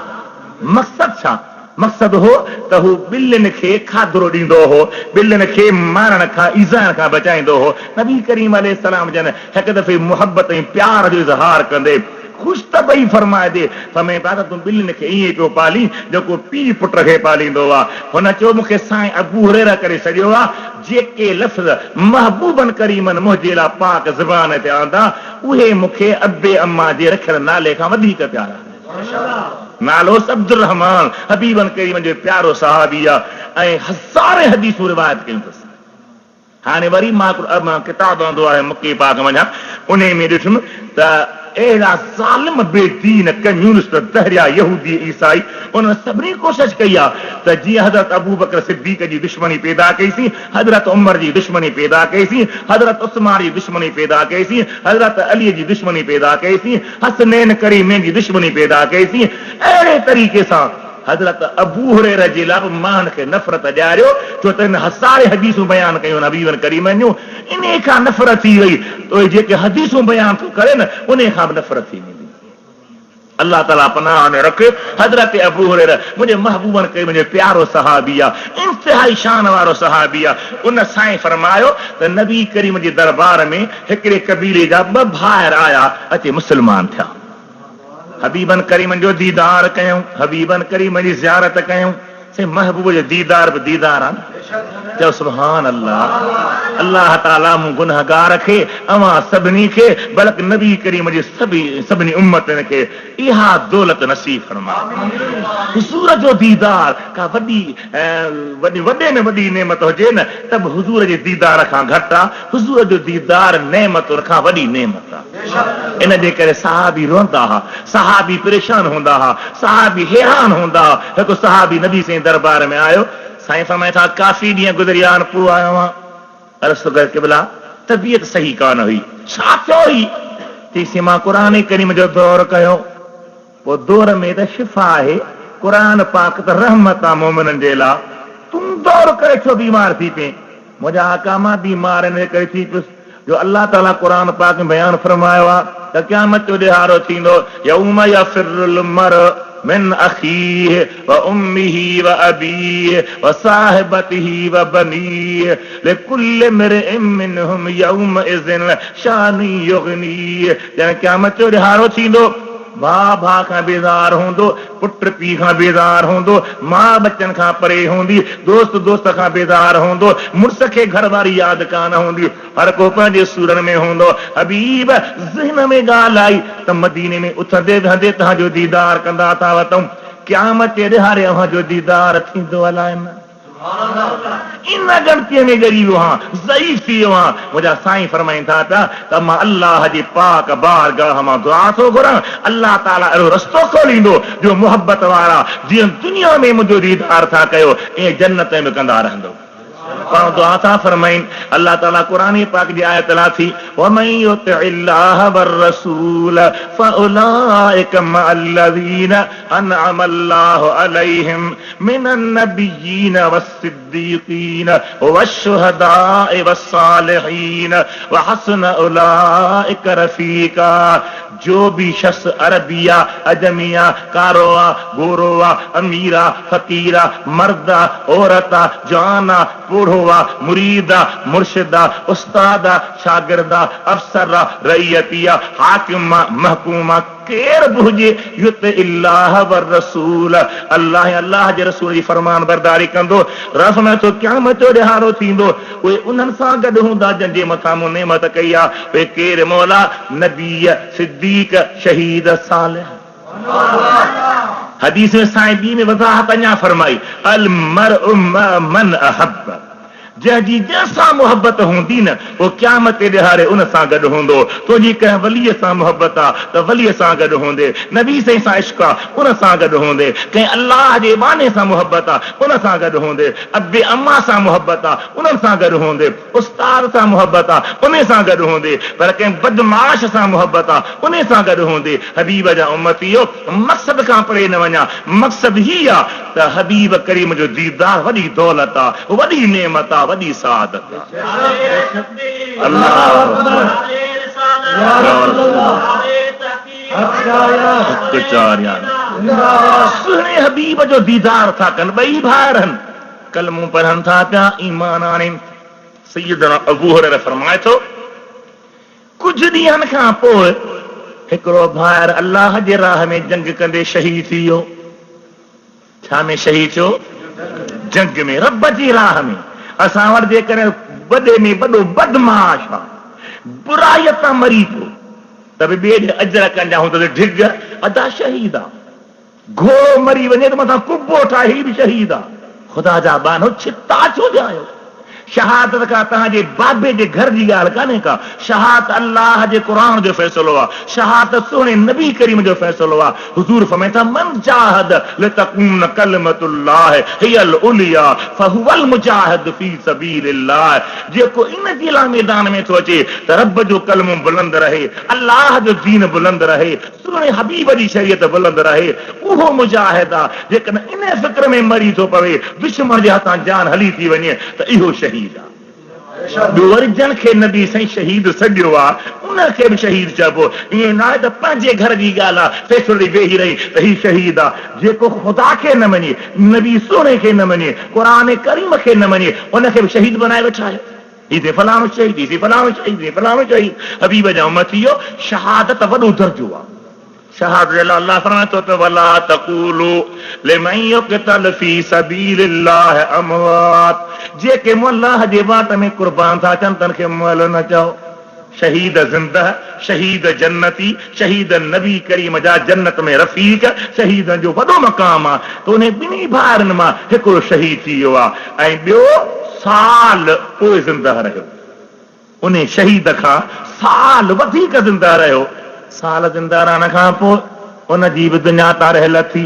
मक़सदु छा मक़सद हो त हू ॿिलियुनि खे खाधो ॾींदो हो ॿिलियुनि खे मारण खां ईज़ाइण खां बचाईंदो हो नबी करीम अलैहिस्सलाम जन हिकु दफ़े मुहबत ऐं प्यार जो इज़हार कंदे ख़ुशि त ॿई फरमाए दे फरमाए पिया त तूं ॿिलियुनि खे ईअं पियो पाली जेको पीउ पुट खे पालींदो आहे हुन चयो मूंखे साईं अबू हुरैरा करे छॾियो आहे जेके लफ़्ज़ महबूबन करीमन मुंहिंजे लाइ पाक ज़बान ते आंदा उहे मूंखे अबे अम्मा जे रखियल नाले खां वधीक प्यारा नालो अब्दुर रहमान हबीबन करीम जो प्यारो सहाबी आहे ऐं हज़ारे हदीसूं रिवायत कयूं अथसि हाणे वरी मां किताब आंदो आहे मके पाक वञा उन में ॾिठुमि त अहिड़ा ज़ालिम बेदीन कम्यूनिस्ट दहरिया यहूदी ईसाई उन्हनि सभिनी कोशिश कई आहे त जीअं हज़रत अबू बकर सिद्दीक़ जी दुश्मनी पैदा कईसीं हज़रत उमर जी दुश्मनी पैदा कईसीं हज़रत उस्मान जी दुश्मनी पैदा कईसीं हज़रत अली जी दुश्मनी पैदा कईसीं हसनैन करीमैन जी दुश्मनी पैदा कईसीं अहिड़े तरीक़े सां हज़रत अबू हुरैरा जे लाइ मान खे नफ़रत ॾियारियो छो त हिन हज़ारे हदीसूं बयानु कयूं हबीबन करीमन जूं इन खां नफ़रत थी वई तो जेके हदीसूं बयानु थो करे न उन खां बि नफ़रत थी वेंदी अल्लाह ताला पनाह में रखे हज़रत अबू हुरैरा मुंहिंजे महबूबन करीम जो प्यारो सहाबी आहे इंतिहाई शान वारो सहाबी आहे उन साईं फरमायो त नबी करीम जे दरबार में हिकिड़े कबीले जा 2 भाइर आया अचे मुस्लमान थिया हबीबन करीमन जो दीदार कयूं हबीबन करीम जी ज़ियारत कयूं से महबूब जो दीदार बि दीदार आहे चओ सुभान अल्लाह अल्लाह ताला मूं गुनहगार खे अवां सभिनी खे बल्कि नबी करीम जी सभिनी उम्मतनि खे इहा दौलत नसीब फरमाए हुज़ूर जो दीदार का वॾे में वॾी नेमत हुजे न त बि हुज़ूर जे दीदार खां घटि आहे हुज़ूर जो दीदार नेमतुनि खां वॾी नेमत आहे इन जे करे सहाबी रोंदा हुआ सहाबी परेशान हूंदा हुआ सहाबी हैरान हूंदा हुआ हिकु सहाबी नबी साईं दरबार में आयो साईं फरमाए था काफ़ी ॾींहं गुज़रिया आहिनि पोइ आयो आहियां अर्ज़ु कर क़िबला तबियत सही कान हुई छा थियो हुई चईसीं मां क़ुरान करीम जो दौर कयो पोइ दौर में त शिफ़ा आहे क़ुरान पाक त रहमत आहे मोमिननि जे लाइ तूं दौर करे छो बीमार थी पए मुंहिंजा आका मां बीमार इन करे थी पियुसि जो अल्लाह ताला क़ुरान पाक में बयानु फरमायो आहे त क़यामत जो ॾिहाड़ो थींदो यौम यफ़िरुल मरउ मिन अखीह व उम्मिही व अबीह व साहिबतिही व बनीह लिकुल्लि इम्रिइन मिनहुम यौमइज़िन शान युग़नीह जॾहिं क़यामत जो ॾिहाड़ो थींदो भाउ भाउ खां बेज़ार हूंदो, पुट पीउ खां बेज़ार हूंदो, मां बचनि खां परे हूंदी, दोस्त दोस्त खां बेज़ार हूंदो, मुड़ुस खे घर वारी यादि कान हूंदी, हर को पंहिंजे सूरनि में हूंदो। हबीब ज़हन में ॻाल्हि आई त मदीने में उथंदे वेहंदे तव्हांजो दीदार कंदा था वठूं, क़यामत ते ॾिहारे अव्हांजो दीदार थींदो अलाए न। इन गणतीअ में ॻरी वियो आहियां, ज़ईफ़ थी वियो आहियां। मुंहिंजा साईं फरमाइनि था पिया त मां अल्लाह जी पाक बारगाह मां दुआ थो घुरां, अल्लाह ताला अहिड़ो रस्तो खोलींदो जो मुहबत वारा जीअं दुनिया में मुंहिंजो दीदार था कयो ईअं जन्नत में कंदा रहंदो। पाण दुआ था फरमाइनि, अल्लाह ताला क़ुरान पाक जी आयत ला थी वमन युतिइल्लाह वररसूल फउलाइका मअल्लज़ीना अनअमल्लाहु अलैहिम मिनन नबिय्यीन वस्सिद्दीक़ीन वश्शुहदाए वस्सालिहीन वहस्न उलाइका रफ़ीका। जो भी शख्स अरबिया, अजमिया, कारोआ, गोरोआ, अमीरा, फकीरा, मर्दा, औरता, जवाना, बूढ़ोआ, मुरीदा, मुर्शिदा, उस्तादा, शागिर्दा, अफसरा, रैयतिया, हाकिमा, महकूमा केर बि हुजे युत इल्लाह वर रसूल, अल्लाह अल्लाह जे रसूल जी फरमान बरदारी कंदो, रफ़ में तो क़यामत जो ॾिहारो थींदो। उहे उन्हनि सां गॾु हूंदा जंहिंजे मथां मूं नेमत कई आहे। उहे केर मौला? नबी, सिद्दीक, शहीद, सालिह। हदीस में साईं ॿी में वज़ाहत अञा फरमाई, अल मरउ मन अहब, जंहिंजी जंहिंसां मुहबत हूंदी न उहो क़यामत ते ॾिहारे उन सां गॾु हूंदो। तुंहिंजी कंहिं वलीअ सां मुहबत आहे त वलीअ सां गॾु हूंदे, नबी सां इश्क आहे उन सां गॾु हूंदे, कंहिं अल्लाह जे बाने सां मुहबत आहे उन सां गॾु हूंदे, अबे अम्मा सां मुहबत आहे उन्हनि सां गॾु हूंदे, उस्ताद सां मुहबत आहे उन सां गॾु हूंदे, पर कंहिं बदमाश सां मुहबत आहे उन सां गॾु हूंदे। हबीब जा उम्मतियो, मक़सद खां परे न वञा, मक़सद ही आहे त हबीब करीम जो दीदार वॾी दौलत आहे, वॾी नेमत आहे, वॾी सादत आहे। सुहिणे हबीब जो दीदार था कनि, ॿई भाउर आहिनि, कलमूं पढ़नि था पिया, ईमान आणनि। सैयदना अबू हुरैरा फरमाए थो, कुझु ॾींहंनि खां पोइ हिकिड़ो भाउर अल्लाह जे राह में जंग कंदे शहीद थी वियो। छा में शहीद थियो? जंग में, रब जी राह में। असां वटि जेकॾहिं वॾे में वॾो बदमाश आहे, बुराईअ तां मरी पियो त बि ॿिए ॾींहुं अजर कंजा हूंदो ढिग अदा शहीद आहे। घोड़ो मरी वञे त मथां कुबो ठाहे, ही बि शहीद आहे। ख़ुदा जा बानो छिता छो ॼायो? शहादत का तव्हांजे बाबे जे घर जी ॻाल्हि कान्हे का। शहादत अल्लाह जे क़ुरान जो फ़ैसिलो आहे, शहादत सुहिणे नबी करीम जो फ़ैसिलो आहे। हुज़ूर फरमाइनि था, मन जाहद लितकून कलमतुल्लाह हियल उलिया फहुवल मुजाहिद फी सबीलिल्लाह। जेको इन जिला मैदान में थो अचे त रब जो कलमो बुलंद रहे, अल्लाह जो दीन बुलंद रहे, सुहिणे हबीब जी शरीयत बुलंद रहे, उहो मुजाहिद आहे। जेकॾहिं इन फ़िक्र में मरी थो पवे, दुश्मन जे हथां जान हली थी वञे त इहो शहीद आहे। वरी जन खे नबी साईं शहीद सॾियो आहे, उनखे बि शहीद चइबो। ईअं न आहे त पंहिंजे घर जी ॻाल्हि आहे फ़ैसिले वेही रही त ही शहीद आहे। जेको ख़ुदा खे न मञे, नबी सुहिणे खे न मञे, क़ुरान करीम खे न मञे, उनखे बि शहीद बनाए वेठा आहियो। ही फलाणो शहीद, ही फलाणो शहीद, ही फलाणो शहीद। हबीब जा उम्मतियो, शहादत वॾो दर्जो आहे। शहादत अल्लाह फरमाए थो त वला तक़ूलू लिमन युक़तल फी सबीलिल्लाह अमवात। जेके अल्लाह जे वाट में कुर्बान था थियनि तन खे मुअल न चओ। शहीद ज़िंदह, शहीद जन्नती, शहीद नबी करीम जा जन्नत में रफ़ीक, शहीद जो वॾो मक़ाम आहे। त उन ॿिन्ही भाउरनि मां हिकिड़ो शहीद थी वियो आहे ऐं ॿियो साल पोइ ज़िंदह रहियो। उन शहीद खां साल वधीक ज़िंदह रहियो। साल ज़िंदह रहण खां पोइ उन जी बि दुनिया तां रहल थी।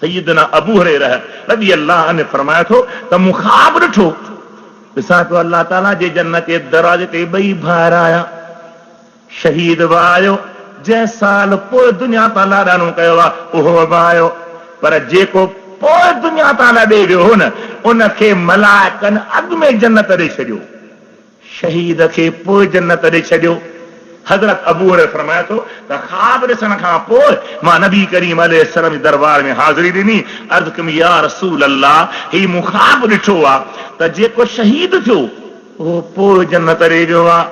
सैयदना अबू हुरैरा रज़ी अल्लाह अन्हु फरमाए थो त मूं ख़्वाब ॾिठो, ॾिसां तो अल्लाह ताला जे जन्नत जे दरवाजे ते ॿई भाउर आया। शहीद बि आयो, जंहिं साल पोइ दुनिया तां लाॾाणो कयो आहे उहो बि आयो, पर जेको पोइ दुनिया तां लाॾे वियो हो न, उनखे मलाइकनि अॻु में जन्नत ॾेई छॾियो, शहीद खे पोइ जन्नत ॾेई छॾियो। हज़रत अबू हुरैरा फरमाए थो त ख़्वाब ॾिसण खां पोइ मां नबी करीम अलैहिस्सलाम जे दरबार में हाज़िरी ॾिनी। अर्ज़ कयमि, या रसूल अल्लाह, ही मूं ख़्वाब ॾिठो आहे त जेको शहीद थियो उहो पोइ जन्नत ॾे वियो आहे,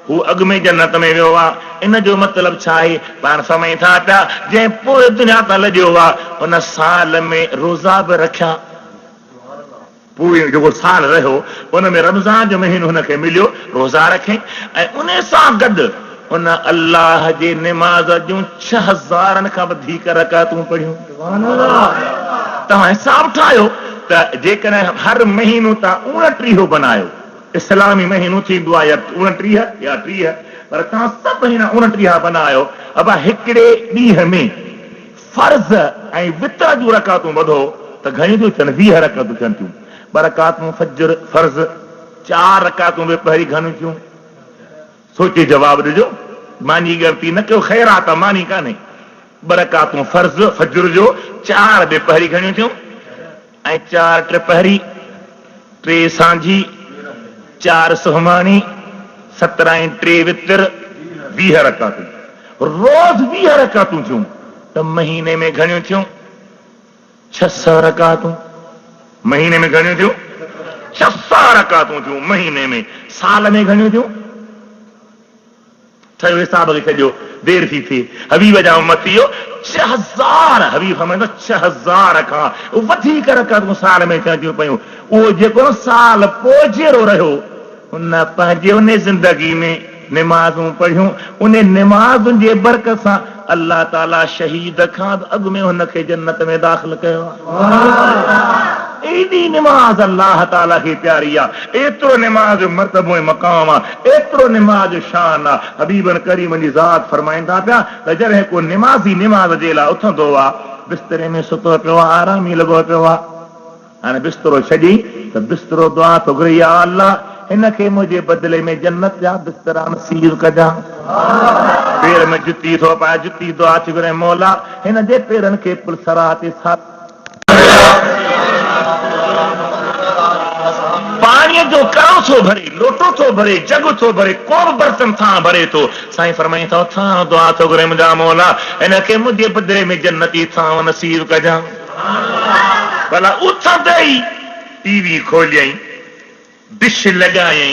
हू अॻु में जन्नत में वियो आहे। इन जो मतिलबु छा आहे? पाण समय था पिया जंहिं पोइ दुनिया तां लॼियो आहे उन साल में रोज़ा बि रखिया। पूरे जेको साल रहियो उन में रमज़ान जो महीनो हुनखे मिलियो, रोज़ा रखे ऐं उन सां गॾु उन अल्लाह जे निमाज़ जूं 6000 खां वधीक रकातूं पढ़ियूं। तव्हां हिसाब ठाहियो त जेकॾहिं हर महीनो तव्हां 29 बनायो, इस्लामी महीनो थींदो आहे या 29 या 30, पर तव्हां सभु महीना 29 बनायो, अब हिकिड़े ॾींहं में फर्ज़ ऐं वितर जूं रकातूं वधो त घणियूं थियूं थियनि? 20 रकातूं थियनि थियूं। 2 रकातूं फज्र फर्ज़, 4 रकातूं बि पहिरीं घणियूं थियूं? सोचे जवाब ॾिजो, मानी ग़लती न कयो, ख़ैरात मानी कान्हे। 2 रकातूं फर्ज़ फज्र जो, 4 बि पहिरीं घणियूं थियूं? ऐं 4 टे पहिरीं, 3 सांझी, 4 सुहमानी, 17 ऐं 3 वितर, 20 रकातूं। रोज़ 20 रकातूं थियूं त महीने में घणियूं थियूं? 600 रकातूं। महीने में घणियूं थियूं? 600 रकातूं थियूं महीने में। साल में घणियूं थियूं? ठहियो हिसाब खे कजो, देर थी थिए। हबीब जा उम्मती इहो 6000, हबीब फरमाईंदो 6000 खां वधीक रकातूं साल में थियनि थियूं पयूं। उहो जेको साल पोइ जहिड़ो रहियो उन पंहिंजे उन ज़िंदगी में निमाज़ूं पढ़ियूं, उन निमाज़ुनि जे बरकत सां अल्लाह ताला शहीद खां अॻु में हुनखे जन्नत में दाख़िल कयो आहे। एॾी निमाज़ अल्लाह ताला खे प्यारी आहे, एतिरो निमाज़ जो मर्तबो ऐं मक़ाम आहे, एतिरो निमाज़ जो शान आहे। हबीबन करीम जी ज़ात फरमाईंदा पिया त जॾहिं को निमाज़ी निमाज़ जे लाइ उथंदो आहे, बिस्तरे में सुतो पियो आहे, आराम ई लॻो पियो आहे, हाणे बिस्तरो छॾी त बिस्तरो दुआ थो घुरे, या अल्लाह हिनखे मुंहिंजे बदिले में जन्नत जा बिस्तरा नसीब कजां। पेर में जुती थो पाए, जुती दुआ थी घुरे, मौला हिन जे पेरनि खे पुलसरा ते पाणीअ जो कड़ो थो भरे, लोटो थो भरे, जग थो भरे, को बि बर्तन थां भरे थो। साईं फरमाईं थो थां दुआ थो घुरे, मुंहिंजा मौला हिनखे मुंहिंजे बदिले में जन्नती थां नसीब कजां। भला उथंदे ई टीवी खोलियई, डिश लॻायई,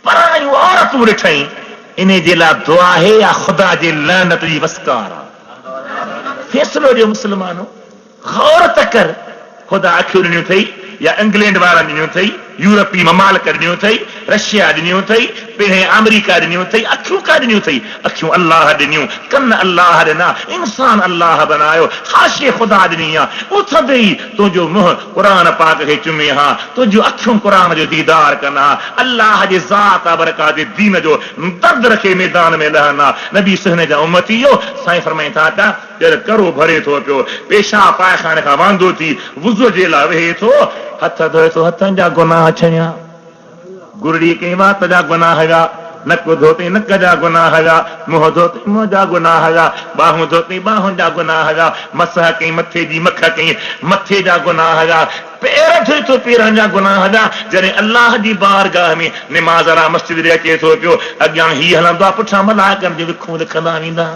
परायूं औरतूं ॾिठई, इन जे लाइ दुआ आहे या ख़ुदा जे लानत जी वस्कार आहे? फ़ैसिलो ॾियो मुस्लमानो, गौर त कर। ख़ुदा अखियूं ॾिनियूं अथई या इंग्लैंड वारनि ॾिनियूं अथई, यूरोपी ममालिक ॾिनियूं अथई, रशिया ॾिनियूं अथई, पहिरें अमेरिका ॾिनियूं अथई। अखियूं का ॾिनियूं अथई? अखियूं अल्लाह ॾिनियूं, कन अल्लाह ॾिना, इंसान अल्लाह बनायो, ख़ाशे ख़ुदा ॾिनी आहे। उथंदे ई तुंहिंजो मुंहुं क़ुरान पाक खे चुमे हा, तुंहिंजूं अखियूं क़ुरान जो दीदार कनि हा, अल्लाह जे ज़ात बरकात जे दीन जो दर्द रखे मैदान में लहनि हा। नबी सुहने जा उम्मती इहो साईं फरमाईं था पिया, जॾहिं करो भरे थो पियो, पेशाब पायखाने खां वांदो थी वुज़ू जे लाइ वेहे थो, हथ धोए थो, हथनि जा गुनाह छॾिया, गुरड़ी कई वात जा गुनाह हुआ, नक धोती नक जा गुनाह हुआ, मुंहुं धोती मुंहुं जा गुनाह हुआ, बाहूं धोती बाहुनि जा गुनाह हुआ, मसह कई मथे जी मख कई मथे जा गुनाह हुआ, पेर धोई थो पेरनि जा गुनाह हुआ। जॾहिं अल्लाह जी बारगाह में निमाज़ वारा मस्जिद ॾे अचे थो पियो, अॻियां हीउ हलंदो आहे, पुठियां मलाइकनि जो विखूं लिखंदा वेंदा।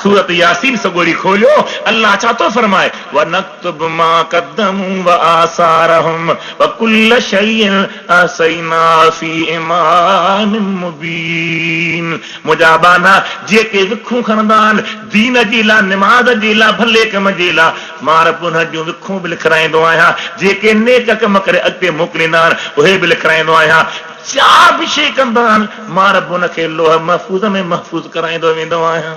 सूरत यासीन सगोरी खोलियो, अल्लाह छा थो फरमाए? वनक्तुब मा क़द्दमू व आसारहुम व कुल्ल शैइन असैना फी इमामिन मुबीन। मुंहिंजा बाना जेके विखूं खणंदा आहिनि दीन जी लाइ, निमाज़ जी लाइ, भले कम जे लाइ, मां रब उन जूं विखूं बि लिखाईंदो आहियां। जेके नेक कम करे अॻिते मोकिलींदा आहिनि उहे बि लिखाईंदो आहियां। 4 बि शइ कंदा आहिनि, मां रब उनखे लोह महफ़ूज़ में महफ़ूज़ कराईंदो वेंदो आहियां।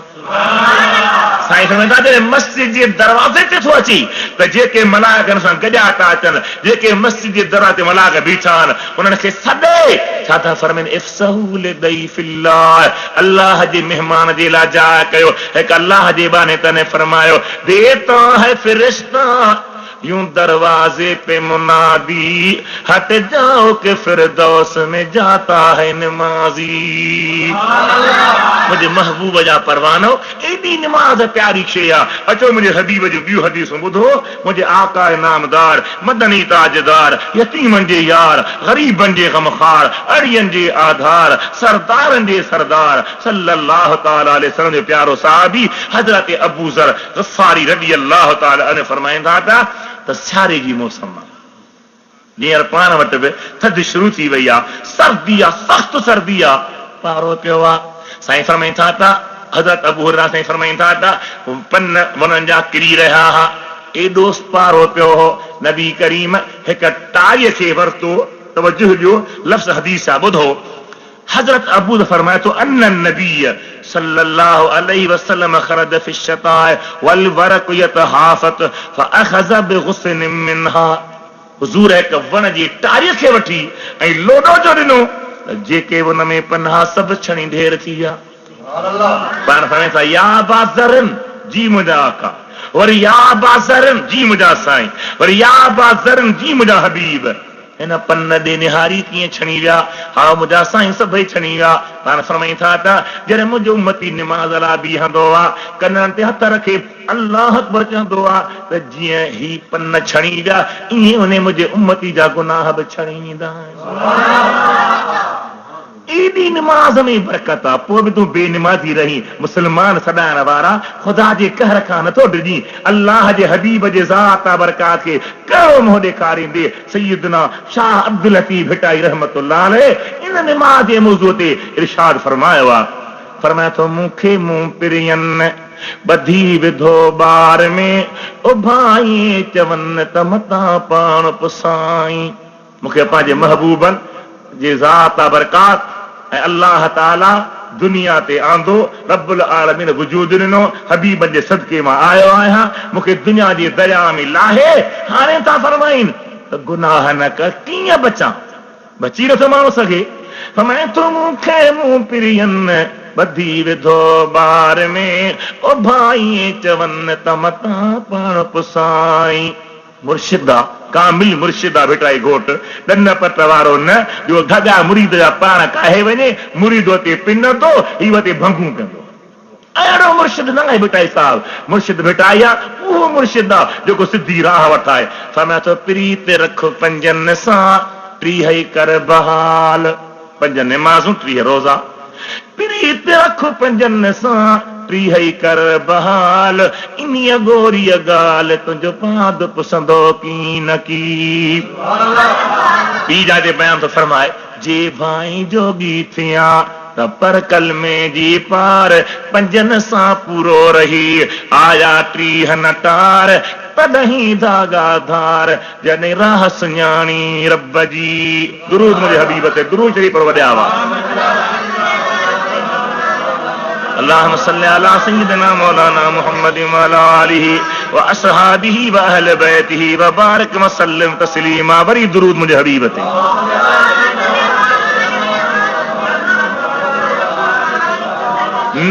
साईं फरमाईंदा जॾहिं मस्जिद जे दरवाज़े ते थो अची त जेके मलाइकनि सां गॾिया था अचनि, जेके मस्जिद जे दरवाज़े ते मलाइक बीठा आहिनि, उन्हनि खे सॾे छा था फरमाइनि? इफ़्सहू लिदैफ़िल्लाह, अल्लाह जे महिमान जे लाइ जाइ कयो। हिकु अल्लाह जे बाने तने फरमायो, देता है फ़रिश्ता यूं दरवाजे पे मुनादी, हट जाओ के फिरदौस में जाता है नमाजी। मुझे महबूब जा परवानो, एडी नमाज प्यारी शइ आहे। अचो मुंहिंजे हबीब जो ॿियूं हदीसूं ॿुधो। मुंहिंजे आका नामदार, मदनी ताजदार, यतीमनि जे यार, ग़रीबनि जे ग़मख़ार, अड़ियनि जे आधार, सरदारनि जे सरदार सल्लल्लाहु तआला अलैहि वसल्लम जो प्यारो साहबी हज़रत अबू ज़र ग़फ़ारी रज़ी अल्लाह तआला अन्हु फरमाईंदा था त सियारे जी मौसम आहे, जीअं पाण वटि बि थधि शुरू थी वई आहे, सर्दी आहे, सख़्तु सर्दी आहे, पारो पियो आहे। साईं फरमाइनि था हज़रत अबू हुरैरा साईं फरमाइनि था पन वणनि जा किरी रहिया हुआ, एॾो पारो पियो हो। नबी करीम हिकु टारीअ खे वरितो, तवज्जो ॾियो, लफ़्ज़ हदीस आहे, ॿुधो। हज़रत अबू फरमाए थो अन नबी सल्लल्लाहु अलैहि वसल्लम खरज फी शताए वल वरक़ यतहाफत फअखज़ बिग़ुस्न मिनहा। हुज़ूर हिकु वण जी टारीअ खे वठी ऐं लोॾो जो ॾिनो, जेके उन में पन्हा सभु छणी ढेर थी विया। पाण फरमाए था या बाज़रन जी मुंहिंजा आका, वरी या बाज़रन जी मुंहिंजा साईं, वरी या बाज़रन जी मुंहिंजा हबीब। हिन पन ॾे निहारी कीअं छणी विया, हा मुंहिंजा साईं सभई छणी विया। पाण फरमाइनि था जॾहिं मुंहिंजो उम्मती निमाज़ लाइ बीहंदो आहे, कननि ते हथ रखे अल्लाह अकबर चवंदो आहे त जीअं ही पन छणी विया, ईअं उन मुंहिंजे उम्मती जा गुनाह बि छणी वेंदा आहिनि। एॾी निमाज़ में बरकत आहे, पोइ बि तूं बेनिमाज़ी रही। मुस्लमान सॾाइण वारा ख़ुदा जे कहर खां नथो डिॼी, अल्लाह जे हबीब जे ज़ात बरकात खे कहिड़ो मोह ॾेखारींदे। सैयदना शाह अब्दुल लतीफ़ भिटाई रहमतुल्लाह अलैह इन निमाज़ जे मौज़ूअ ते इरशाद फरमायो आहे, फरमाए थो मूंखे मूं पिरियनि ॿधी विधो ॿार में, ओ भाई चवनि त मतां पाण पुसाई। मूंखे पंहिंजे महबूबनि जे ज़ात बरकात ऐं अल्लाह ताला दुनिया ते आंदो, रब्बुल आलमीन वजूद ॾिनो, हबीब जे सदके मां आयो आहियां, मूंखे दुनिया जे दरिया में लाहे। हाणे था फरमाइनि त गुनाह न कर, कीअं बचां? बची नथो माण्हू सघे। फरमाए थो मूंखे मूं पिरियनि ॿधी विधो ॿार में, ओ भाई चवनि त मतां पाण पुसाई। मुर्शिदा कामिल मुर्शिदा भिटाई घोट, ॾन पट वारो न, ॿियो धगा मुरीद जा पाण काहे वञे, मुरीदो ते पिनंदो, हीअ ते भंगू कंदो। अहिड़ो मुर्शिद न आहे भिटाई साहिब। मुर्शिद भिटाई आहे उहो मुर्शिद आहे जेको सिधी राह वठाए। फरमाए थो प्रीत रख पंजनि सां, 30 कर बहाल। 5 निमाज़ूं 30 रोज़ा। प्रीत रख पंजनि सां, 30 कर बहाल। इन्हीअ गोरी ॻाल्हि तुंहिंजो पाद पुसंदो की न की। ॿी जाइ ते बयान थो फरमाए, जे भाई जोगी थिया त पर कलमे जी पार, 5 सां पूरो रही आया 30 नटार। तॾहिं धागा धार जॾहिं राह सुञाणी रब जी। दुरूद मुंहिंजे हबीब ते दुरूद शरीफ़ पर वॾिया हुआ। अल्लाहुम्मा सल्ली अला सय्यिदिना मौलाना मुहम्मद व अला आलिहि व असहाबिहि व अहले बैतिहि व बारिक व सल्लिम तस्लीमा। वरी दुरूद मुंहिंजे हबीब ते।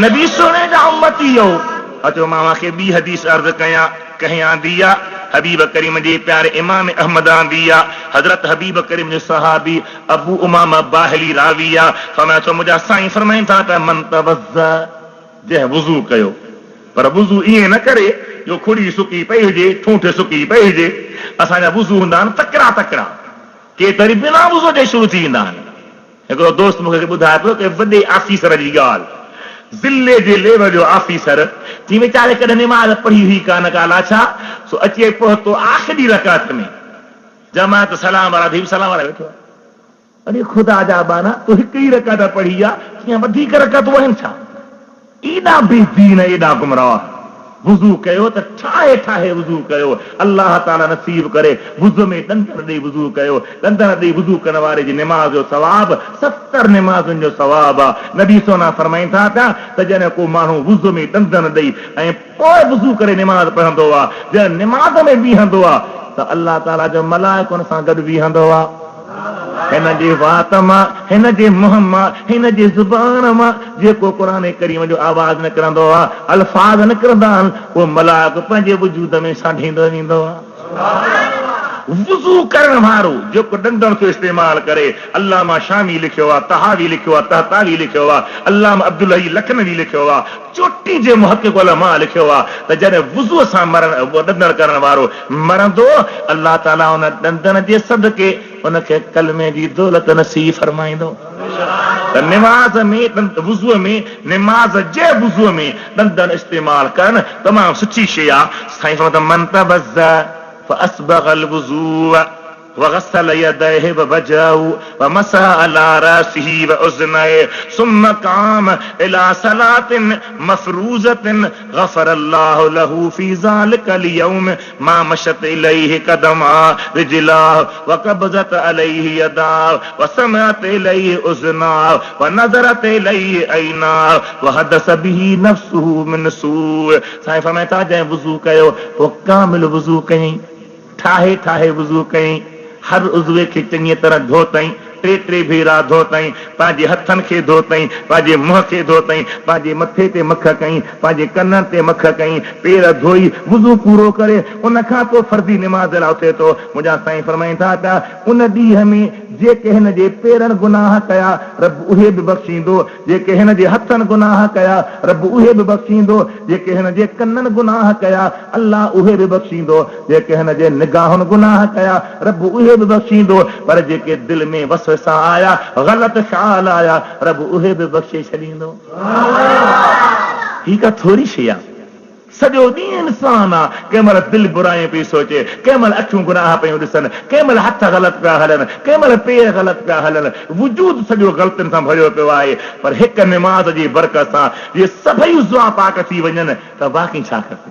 नबी सोने जा उम्मती हो। अचो मां खे ॿी हदीस अर्ज़ कयां दी आहे, हबीब करीम जे प्यारे इमाम अहमद आंदी आहे। हज़रत हबीब करीम जो सहाबी अबू उमामा बाहिली रावी आहे। फरमाए थो मुंहिंजा साईं फरमाइनि था त मन तवज़्ज़ा, जंहिं वुज़ू कयो, पर वुज़ू ईअं न करे जो खुड़ी सुकी पई हुजे, ठूंठ सुकी पई हुजे। असांजा वुज़ू हूंदा आहिनि तकड़ा तकड़ा, के तरी बिना वुज़ू जे शुरू थी वेंदा आहिनि। हिकिड़ो दोस्त मूंखे ॿुधाए पियो कि वॾे ऑफिसर जी ॻाल्हि, ज़िले जे लेवल जो ऑफिसर थी वीचारे कॾहिं निमाज़ पढ़ी हुई कान ॻाल्हि छा, सो अचे पहुतो आख़िरी रकात में, जमात सलाम वारा थी सलाम वारा वेठो आहे। अरे ख़ुदा जा बाना तूं हिकु ई रकात पढ़ी आहे, कीअं वधीक रकातूं आहिनि छा? एॾा बेदीन, एॾा गुमराह। वुज़ू कयो त ठाहे ठाहे वुज़ू कयो। अल्लाह ताला नसीब करे वुज़ू में ॾंदन ॾेई वुज़ू कयो। ॾंदन ॾेई वुज़ू करण वारे जी निमाज़ जो सवाब 70 निमाज़ुनि जो सवाब आहे। नबी सोना फरमाइनि था त जॾहिं को माण्हू वुज़ू में ॾंदन ॾेई ऐं पोइ वुज़ू करे निमाज़ पढ़ंदो आहे, जॾहिं निमाज़ में बीहंदो आहे त अल्लाह ताला जो मलाइको हुन सां गॾु बीहंदो आहे। हिन जे वात मां, हिन जे मुंहं मां, हिन जे ज़ुबान मां जेको क़ुरान करीम जो आवाज़ निकिरंदो आहे, अल्फाज़ निकिरंदा आहिनि, उहो मलाइको पंहिंजे वजूद में साढींदो वेंदो आहे। वुज़ू करण वारो जेको ॾंदण जो इस्तेमाल करे, अल्लामा शामी लिखियो आहे, तहावी लिखियो आहे, तहतावी लिखियो आहे, अल्लामा अब्दुल हई लखनवी लिखियो आहे, चोटी जे मुहक़िक़ उलमा लिखियो आहे त जॾहिं वुज़ू सां ॾंदण करण वारो मरंदो, अल्लाह ताला उन ॾंदन जे सदके उनखे कलमे जी दौलत नसीब फरमाईंदो। त निमाज़ में वुज़ूअ में, निमाज़ जे वुज़ूअ में ॾंदन इस्तेमाल करणु तमामु सुठी शइ आहे। साईं फरमाइनि मन तवज़्ज़ा फअस्बग़ल वुज़ू, وغسل يديه ووجهه ومسح على راسه وأذنيه ثم قام إلى صلاة مفروضة غفر الله له في ذلك اليوم ما مشت إليه قدماه رجلاه وقبضت عليه يداه وسمعت إليه أذناه ونظرت إليه عيناه وحدث به نفسه من سوء. साईं फरमाए था जंहिं वुज़ू कयो पोइ कामिल वुज़ू कयईं, ठाहे ठाहे वुज़ू कयईं, हर उज़वे खे चङी तरह धोतईं, टे भेरा धोतईं, पंहिंजे हथनि खे धोतईं, पंहिंजे मुंहं खे धोतईं, पंहिंजे मथे ते मख कईं, पंहिंजे कननि ते मख कईं, पेर धोई वुज़ू पूरो करे उन खां पोइ फर्ज़ी निमाज़ लाइ उथे थो। मुंहिंजा साईं फरमाइनि था पिया उन ॾींहं में जेके हिन जे पेरनि गुनाह कया रब उहे बि बख़्शींदो, जेके हिन जे हथनि गुनाह कया रब उहे बि बख़्शींदो, जेके हिन जे कननि गुनाह कया अल्लाह उहे बि बख़्शींदो, जेके हिन जे निगाहुनि गुनाह कया रब उहे बि बख़्शींदो, पर जेके दिलि में वसवसा आया ग़लति ख़्याल आया रब उहे बि बख़्शे छॾींदो। हीअ का थोरी शइ आहे, सॼो ॾींहुं इंसान आहे, कंहिं महिल दिलि बुरायूं पई सोचे, कंहिं महिल अखियूं गुनाह पियूं ॾिसनि, कंहिं महिल हथ ग़लति पिया हलनि, कंहिं महिल पेर ग़लति पिया हलनि, वजूद सॼो ग़लतियुनि सां भरियो पियो आहे। पर हिकु निमाज़ जी बरकत सां इहे सभई उज़वा पाक थी वञनि त बाक़ी छा खपे।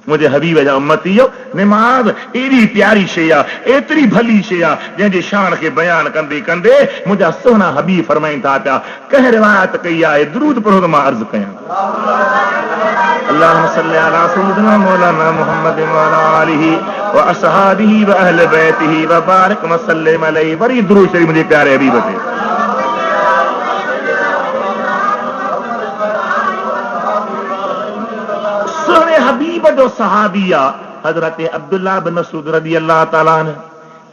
मुंहिंजे हबीब जा उम्मतीयो, निमाज़ एॾी प्यारी शइ आहे, एतिरी भली शइ आहे जंहिंजी शान खे बयानु कंदे कंदे मुंहिंजा सुहिणा हबीब फरमाइनि था पिया, कंहिं रिवायत कई आहे दुरूद पढ़ो त मां अर्ज़ु कयां। अल्लाहुम्मा सल्ली अला सय्यिदिना मौलाना मुहम्मद व अला आलिहि व असहाबिहि व अहले बैतिहि व बारिक व सल्लिम अलैहि। वरी दुरूद शरीफ मुंहिंजे प्यारे हबीब ते। सुहिणे हबीब जो सहाबी आहे हज़रत अब्दुल्लाह बिन मसूद रज़ी अल्लाह ताला अन्हु,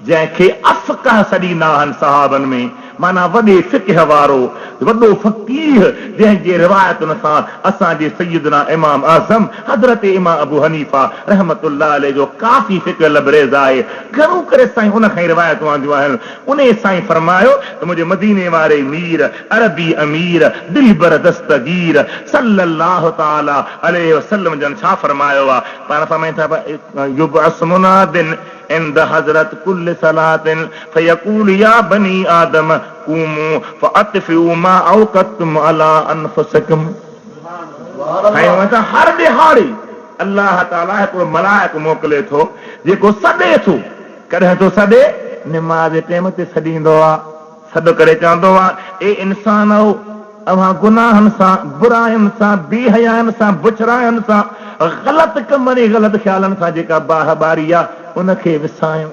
जंहिंखे अफ़क़ह सॾींदा आहिनि सहाबनि में, माना वॾे फ़िक़ह वारो, वॾो फ़क़ीह, जंहिंजे रिवायतुनि सां असांजे सय्यदना इमाम आज़म हज़रत इमाम अबू हनीफ़ा रहमतुल्लाह अलैहि जो काफ़ी फ़िक़ह लबरेज़ आहे। घणो करे साईं उन खां ई रिवायतूं आंदियूं आहिनि। उन साईं फरमायो त मुंहिंजे मदीने वारे मीर अरबी अमीर दिलबर दस्तगीर सल्लल्लाहु ताला अलैहि वसल्लम जन छा फरमायो आहे। पाण फरमाइनि था युबअस मुनादिन इंद हज़रत कुल्ल सलातिन फयक़ूल या बनी आदम कूमू फअतफ़िऊ मा औक़तुम अला अनफुसिकुम। हर ॾिहाड़ी अल्लाह ताला हिकिड़ो मलाइक मोकिले थो जेको सॾे थो, कॾहिं थो सॾे निमाज़ टाइम ते सॾींदो आहे, सॾु करे चवंदो आहे ए इंसान हो अव्हां गुनाहनि सां बुराइनि सां बेहयानि सां बुछराइनि सां ग़लति कमनि ग़लति ख़्यालनि सां जेका बाह बारी आहे उनखे विसायूं।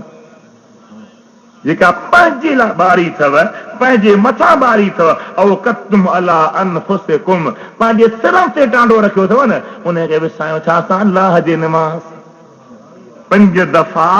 जेका पंहिंजे लाइ बारी अथव, पंहिंजे मथां बारी अथव, औक़तुम अला अनफुसिकुम, पंहिंजे सिरनि ते टांडो रखियो अथव न, उनखे विसायूं। छा सां? अल्लाह जे निमाज़ 5 दफ़ा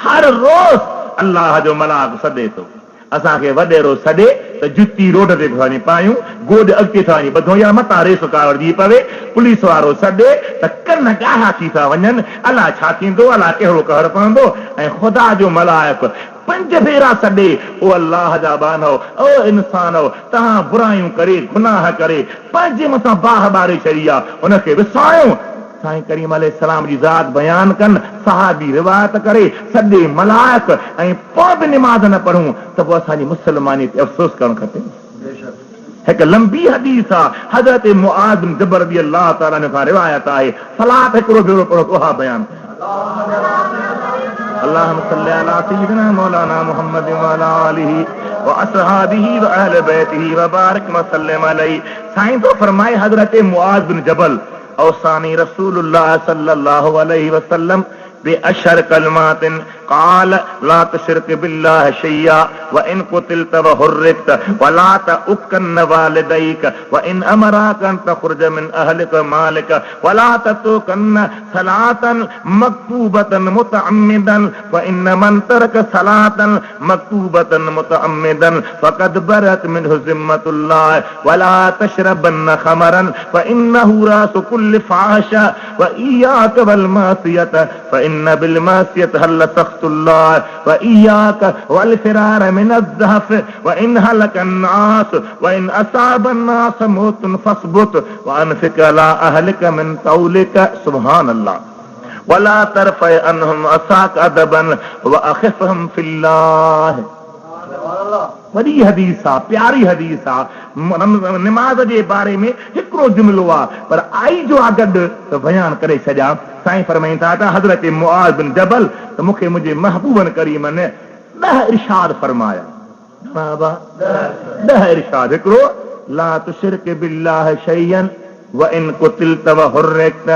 हर रोज़ अल्लाह जो मलाक सॾे थो। असांखे वॾेरो सॾे त जुती रोड ते थी पायूं, गोॾ अॻिते था वञी ॿधो या मथां रेस कार वरिजी पवे, पुलिस वारो सॾे त कन ॻाढ़ा थी था वञनि, अलाह छा थींदो, अलाह कहिड़ो कहर पवंदो। ऐं ख़ुदा जो मलाइक 5 भेरा सॾे, ओ अल्लाह जा बानो, ओ इंसानो, तव्हां बुरायूं करे गुनाह करे पंहिंजे मथां बाह ॿारे छॾी आहे, उनखे विसायूं। साईं करीम अलैहिस्सलाम जी ज़ात बयान कनि, सहाबी रिवायत करे, सॾे मलाइक, ऐं पोइ बि निमाज़ न पढ़ूं त पोइ असांजी मुसलमानी ते अफ़सोस करणु खपे। हिकु लंबी हदीस आहे हज़रत मुआज़ बिन जबल रज़ी अल्लाह ताला खां रिवायत आहे, सलात हिकिड़ो भेरो पढ़ो उहा बयान अल्लाहुम्मा सल्ली अला सय्यिदिना मौलाना मुहम्मद व अला आलिहि व असहाबिहि व अहले बैतिहि व बारिक व सल्लिम अलैहि। साईं तो फरमाए हज़रत मुआज़ बिन जबल औसानी रसूलुल्लाह सल्लल्लाहु अलैहि वसल्लम बेअशर कलमातिन قال لا تشرك بالله شيئا وان قتلت وحرقت ولا تؤكن والديك وان امراك ان تخرج من اهلك مالك ولا تتركن صلاه مكتوبه متعمدا فان من ترك صلاه مكتوبه متعمدا فقد برت منه ذمه الله ولا تشربن خمرا فانه راس كل فاحشه واياك والمعصيه فان بالمعصيه هل سخط الله وإياك والفرار من الزحف وإن هلك الناس وإن أصاب الناس موت فاثبت وأنفق على أهلك من طولك. سبحان الله. वला तरफ़ अनहुम असाक अदबन व अखिफहम फिल्लाह। वॾी हदीस आहे, प्यारी हदीस आहे। निमाज़ जे बारे में हिकिड़ो जुमिलो आहे, पर आई जो आहे गॾु त बयान करे छॾियां। साईं फरमाइनि था त हज़रत मुआज़ बिन जबल त मूंखे मुंहिंजे महबूबन करीमन 10 इरशाद फरमाया। 10 इरशाद। हिकिड़ो, ला तुशरिक बिल्लाह शैयन व इन कुतिलत व हुर्रिकत,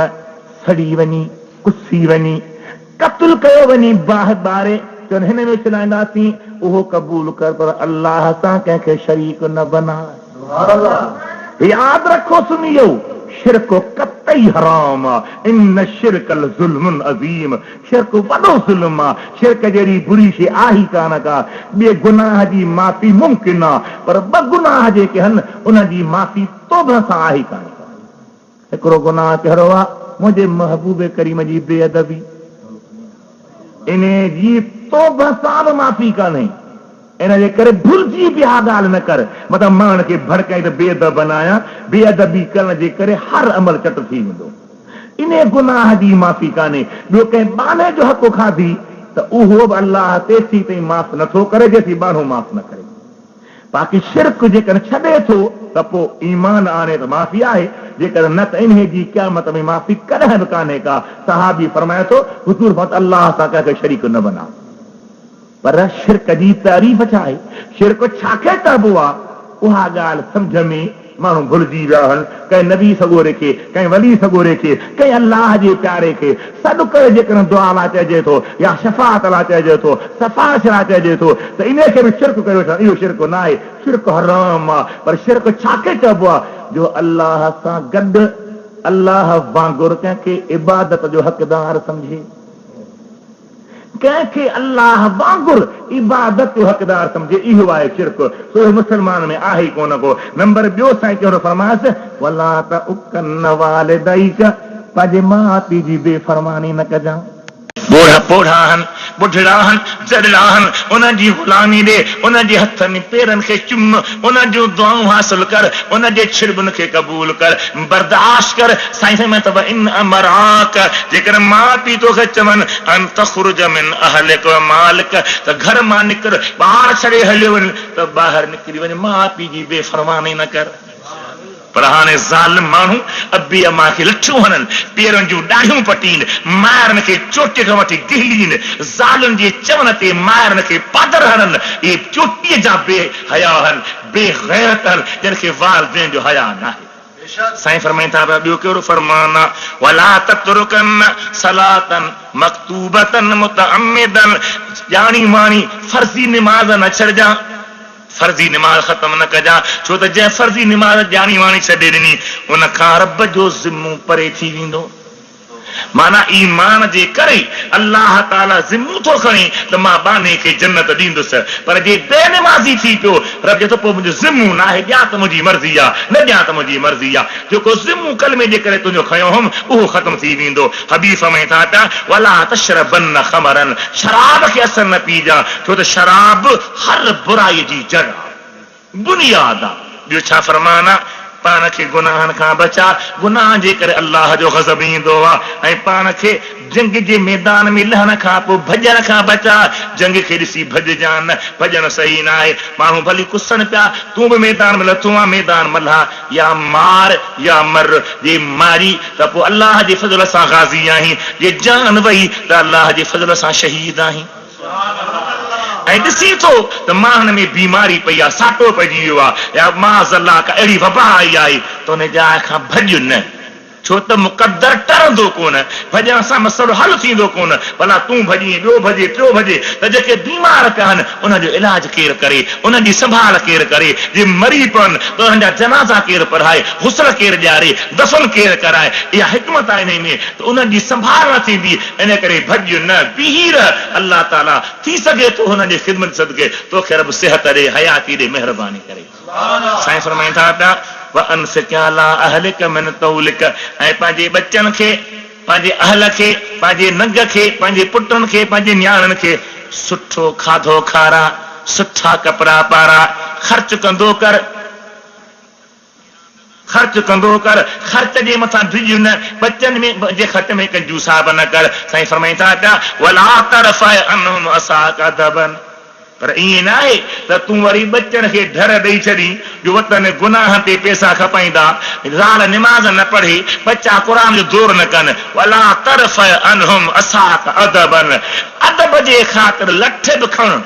सड़ी वञी, कुसी वञी, क़त्ल कयो वञी, बाहि ॿारे चवनि हिन में चिलाईंदासीं, उहो क़बूल कर, पर अल्लाह सां कंहिंखे शरीक न बनाए। यादि रखो सुनियो, शिरक कतई हराम आहे। इन शिरकल ज़ुल्मुन अज़ीम, शिरक वॾो ज़ुल्म आहे। शिरक जहिड़ी बुरी शइ आहे कान का। ॿिए गुनाह जी माफ़ी मुमकिन आहे, पर 2 गुनाह जेके आहिनि उन जी माफ़ी तौबा सां आहे कान का। हिकिड़ो गुनाह कहिड़ो आहे? मुंहिंजे महबूब करीम जी बेअदबी, इन जी तौबा सां बि माफ़ी कान्हे। इन जे करे भुलिजी बि हा ॻाल्हि न कर, मतिलबु मां हुनखे भड़काई त बेअदब बनायां। बेअदबी करण जे करे हर अमल चट थी वेंदो। इन गुनाह जी माफ़ी कान्हे। ॿियो कंहिं बाने जो हक़ खाधी त उहो बि अल्लाह तेसीं ताईं माफ़ नथो करे जेसीं बानो माफ़ न करे। बाक़ी शिरक जेकर छॾे थो त पोइ ईमान आणे त माफ़ी आहे, जेकर न त इन जी क़यामत में माफ़ी कॾहिं बि कान्हे का। सहाबी फरमाए थो, हुज़ूर फत अल्लाह सां कंहिंखे शरीक न बना। पर शिरक जी तारीफ़ छा आहे? शिरक छाखे चइबो आहे? उहा ॻाल्हि सम्झ में माण्हू भुलिजी विया आहिनि। कंहिं नबी सगोरे खे, कंहिं वली सगोरे खे, कंहिं अल्लाह जे प्यारे खे सॾु करे जेकर दुआ लाइ चइजे थो या शफ़ाअत लाइ चइजे थो, सफ़ारिश लाइ चइजे थो, त इन खे बि शिरक कयो था। इहो शिरक न आहे, शिरक हराम आहे। पर शिरक छाखे चइबो आहे? जो अल्लाह सां गॾु अल्लाह वांगुरु कंहिंखे इबादत जो हक़दार सम्झे, कंहिंखे अल्लाह वांगुरु इबादत जो हक़दार सम्झे, इहो आहे शिरक। सो मुस्लमान में आहे कोन को। नंबर ॿियो साईं कहिड़ो फरमाइस, वला त उकन वालिदैक, पंहिंजे माउ पीउ जी बेफ़रमानी न कजां। ॿुढ़ा आहिनि, ॿुढड़ा आहिनि, ज़रिड़ा आहिनि, उन्हनि जी ग़ुलामी ॾे, उन्हनि जे हथनि पेरनि खे चुम, उन्हनि जूं दुआऊं हासिल कर, उन्हनि जे छिड़बुनि खे क़बूल कर, बर्दाश्त कर। साईं में अथव इन अमराक, जेकर माउ पीउ तोखे चवनि अन तख़रुज मिन अहलिक व मालिक, त घर मां निकिर, ॿाहिरि छॾे हलियो वञ, त ॿाहिरि निकिरी वञ, माउ पीउ जी बेफ़रमानी न कर। पर हाणे ज़ालिम माण्हू अबी अमा खे लठियूं हणनि, पेरनि जूं ॾाढियूं पटीनि, माइरनि खे चोटीअ खां वठी गिहलीनि, ज़ालिम जे चवण ते माइरनि खे पादर हणनि। इहे चोटीअ जा बेहया आहिनि, बेग़ैरत आहिनि, जिन खे वालिदैन जो हया न आहे। साईं फरमाइनि था, ॿियो कहिड़ो फरमान आहे? वला ततरुकन सलातन मक्तूबतन मुतअम्मिदन, ॼाणी वाणी फर्ज़ी निमाज़ न छॾजां, फर्ज़ी निमाज़ ख़त्म न कजां। छो त जंहिं फर्ज़ी निमाज़ ॼाणी वाणी छॾे ॾिनी, उन खां रब जो ज़िम्मो परे थी वेंदो। माना ईमान जे करे अल्लाह ताला ज़िम्मो थो खणे त मां बाने खे जन्नत ॾींदुसि। पर जे बेनिमाज़ी थी पियो, रब चए थो पोइ मुंहिंजो ज़िम्मो न आहे, ॼा त मुंहिंजी मर्ज़ी आहे, न ॼा त मुंहिंजी मर्ज़ी आहे। जेको ज़िम्मो कलमे जे करे तुंहिंजो खयो हुउमि उहो ख़त्म थी वेंदो। हबीब में था पिया, वला तशरबन ख़मरन, शराब खे असर न पीजां, छो त शराब हर बुराई जी जड़ आहे, बुनियाद आहे। ॿियो छा फरमान आहे? पाण खे गुनाहनि खां बचा, गुनाह जे करे अल्लाह जो ग़ज़ब ईंदो आहे। ऐं पाण खे जंग जे मैदान में लहण खां पोइ भॼण खां बचा। जंग खे ॾिसी भॼजां न, भॼण सही न आहे। माण्हू भली कुसनि पिया, तूं बि मैदान में लथो आहे, मैदान मल्हा या मार या मर। जे मारी त पोइ अल्लाह जे फज़ल सां ग़ाज़ी आहीं, जे जान वई त अल्लाह जे फज़ल सां शहीद आहीं। ऐं ॾिसी थो त माण्हुनि में बीमारी पई आहे, साटो पइजी वियो आहे, या माज़अल्लाह का अहिड़ी वबा आई आहे, त उन जाइ खां भॼ न। छो त मुक़दर टरंदो कोन, भॼण सां मसइलो हल थींदो कोन। भला तूं भॼी, ॿियो भॼे, टियों भॼे, त जेके बीमार पिया आहिनि उनजो इलाज केरु करे, उन्हनि जी संभाल केरु करे? जे मरी पवनि त उन्हनि जा जनाज़ा केरु पढ़ाए, गुस्ल केरु ॾियारे, दफ़न केरु कराए? इहा हिकमत आहे हिन में, त उन्हनि जी संभाल न थींदी। इन करे भॼ न, बीही रह। अल्लाह ताला थी सघे थो हुननि जी ख़िदमत सदके तोखे रब सिहत ॾे, हयाती ॾे, महिरबानी करे। साईं फरमाइनि था पिया, वअनफ़िक़ अला अहलिक मिन तौलिक, ऐं पंहिंजे बच्चनि खे, पंहिंजे अहल खे, पंहिंजे नंग खे, पंहिंजे पुटनि खे, पंहिंजे न्याणनि खे सुठो खाधो खारा, सुठा कपिड़ा पारा, ख़र्च कंदो कर। खर्च कंदो कर, खर्च जे मथां डिज न, बच्चन में जे खर्च में कंजूसाब न कर। साईं फरमाइनि था पिया वला तरफ़ अनहुम असाक अदबन, पर ईअं न आहे त तूं वरी बच्चन खे डर ॾेई छॾी जो वतन गुनाह ते पैसा खपाईंदा, ज़ाल निमाज़ न पढ़े, बच्चा क़ुरान जो दौर न कनि। वला तरफ़ अनहुम असाक अदबन, अदब जे ख़ातिर लठ बि खण,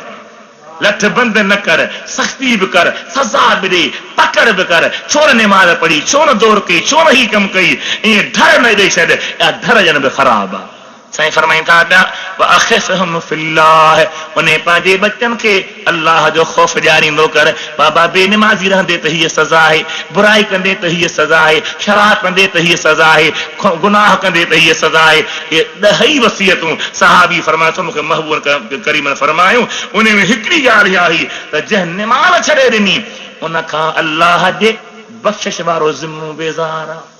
लठ बंद न कर, सख्ती भी कर, सजा भी दे, पकड़ भी कर। छो न निमाज़ पढ़ी, छो न दौर कई, छो न ही कम कई, ईअं डर न ॾेई छॾ, या डर ॼण बि ख़राब आहे। साईं फरमाइनि था पिया वअख़िफ़हुम फ़िल्लाह, उन पंहिंजे बच्चन खे अल्लाह जो ख़ौफ़ ॾियारींदो कर। बाबा बेनिमाज़ी रहंदे त हीअ सज़ा आहे, बुराई कंदे त हीअ सज़ा आहे, शराब कंदे त हीअ सज़ा आहे, गुनाह कंदे त हीअ सज़ा आहे। इहे 10 वसियतूं सहाबी फरमाए थो मूंखे महबूब करीम फरमायूं। उन में हिकिड़ी ॻाल्हि आई त जंहिं निमाज़ छॾे ॾिनी उन खां अल्लाह जे बख़्शिश वारो ज़िम्मो बेज़ार आहे,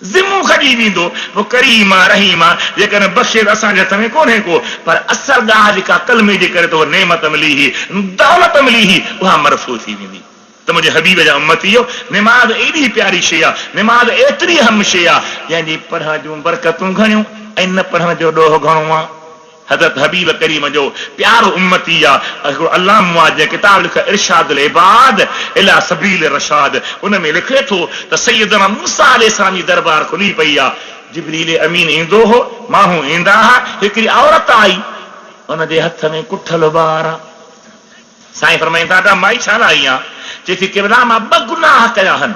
ज़िम्मो खॼी वेंदो। वो करीम आहे, रहीम आहे, जेकॾहिं बख़्शे असांजे हथ में कोन्हे को, पर असल ॻाल्हि जेका कलमे जे करे तो नेमत मिली ही, दौलत मिली ही, उहा मरफ़ू थी वेंदी। त मुंहिंजे हबीब जा उम्मतीयो, निमाज़ एॾी प्यारी शइ आहे, निमाज़ एतिरी अहम शइ आहे जंहिंजी पढ़ण जूं बरकतूं घणियूं ऐं न पढ़ण जो ॾोह घणो आहे। हज़रत हबीब करीम जो प्यारो उम्मती आहे। हिकिड़ो अल्लामा आहे जंहिं किताब लिखियो इरशादुल इबाद इला सबील रशाद, उन में लिखे थो त सैयदना मूसा अलैहिस्सलाम जी दरबार खुली पई आहे। जिब्रील अमीन ईंदो हो, माण्हू ईंदा हुआ, हिकिड़ी औरत आई, उनजे हथ में कुठल ॿार आहे। साईं फरमाइनि था माई छा आई आहे, चए केवला मां 2 गुनाह कया आहिनि,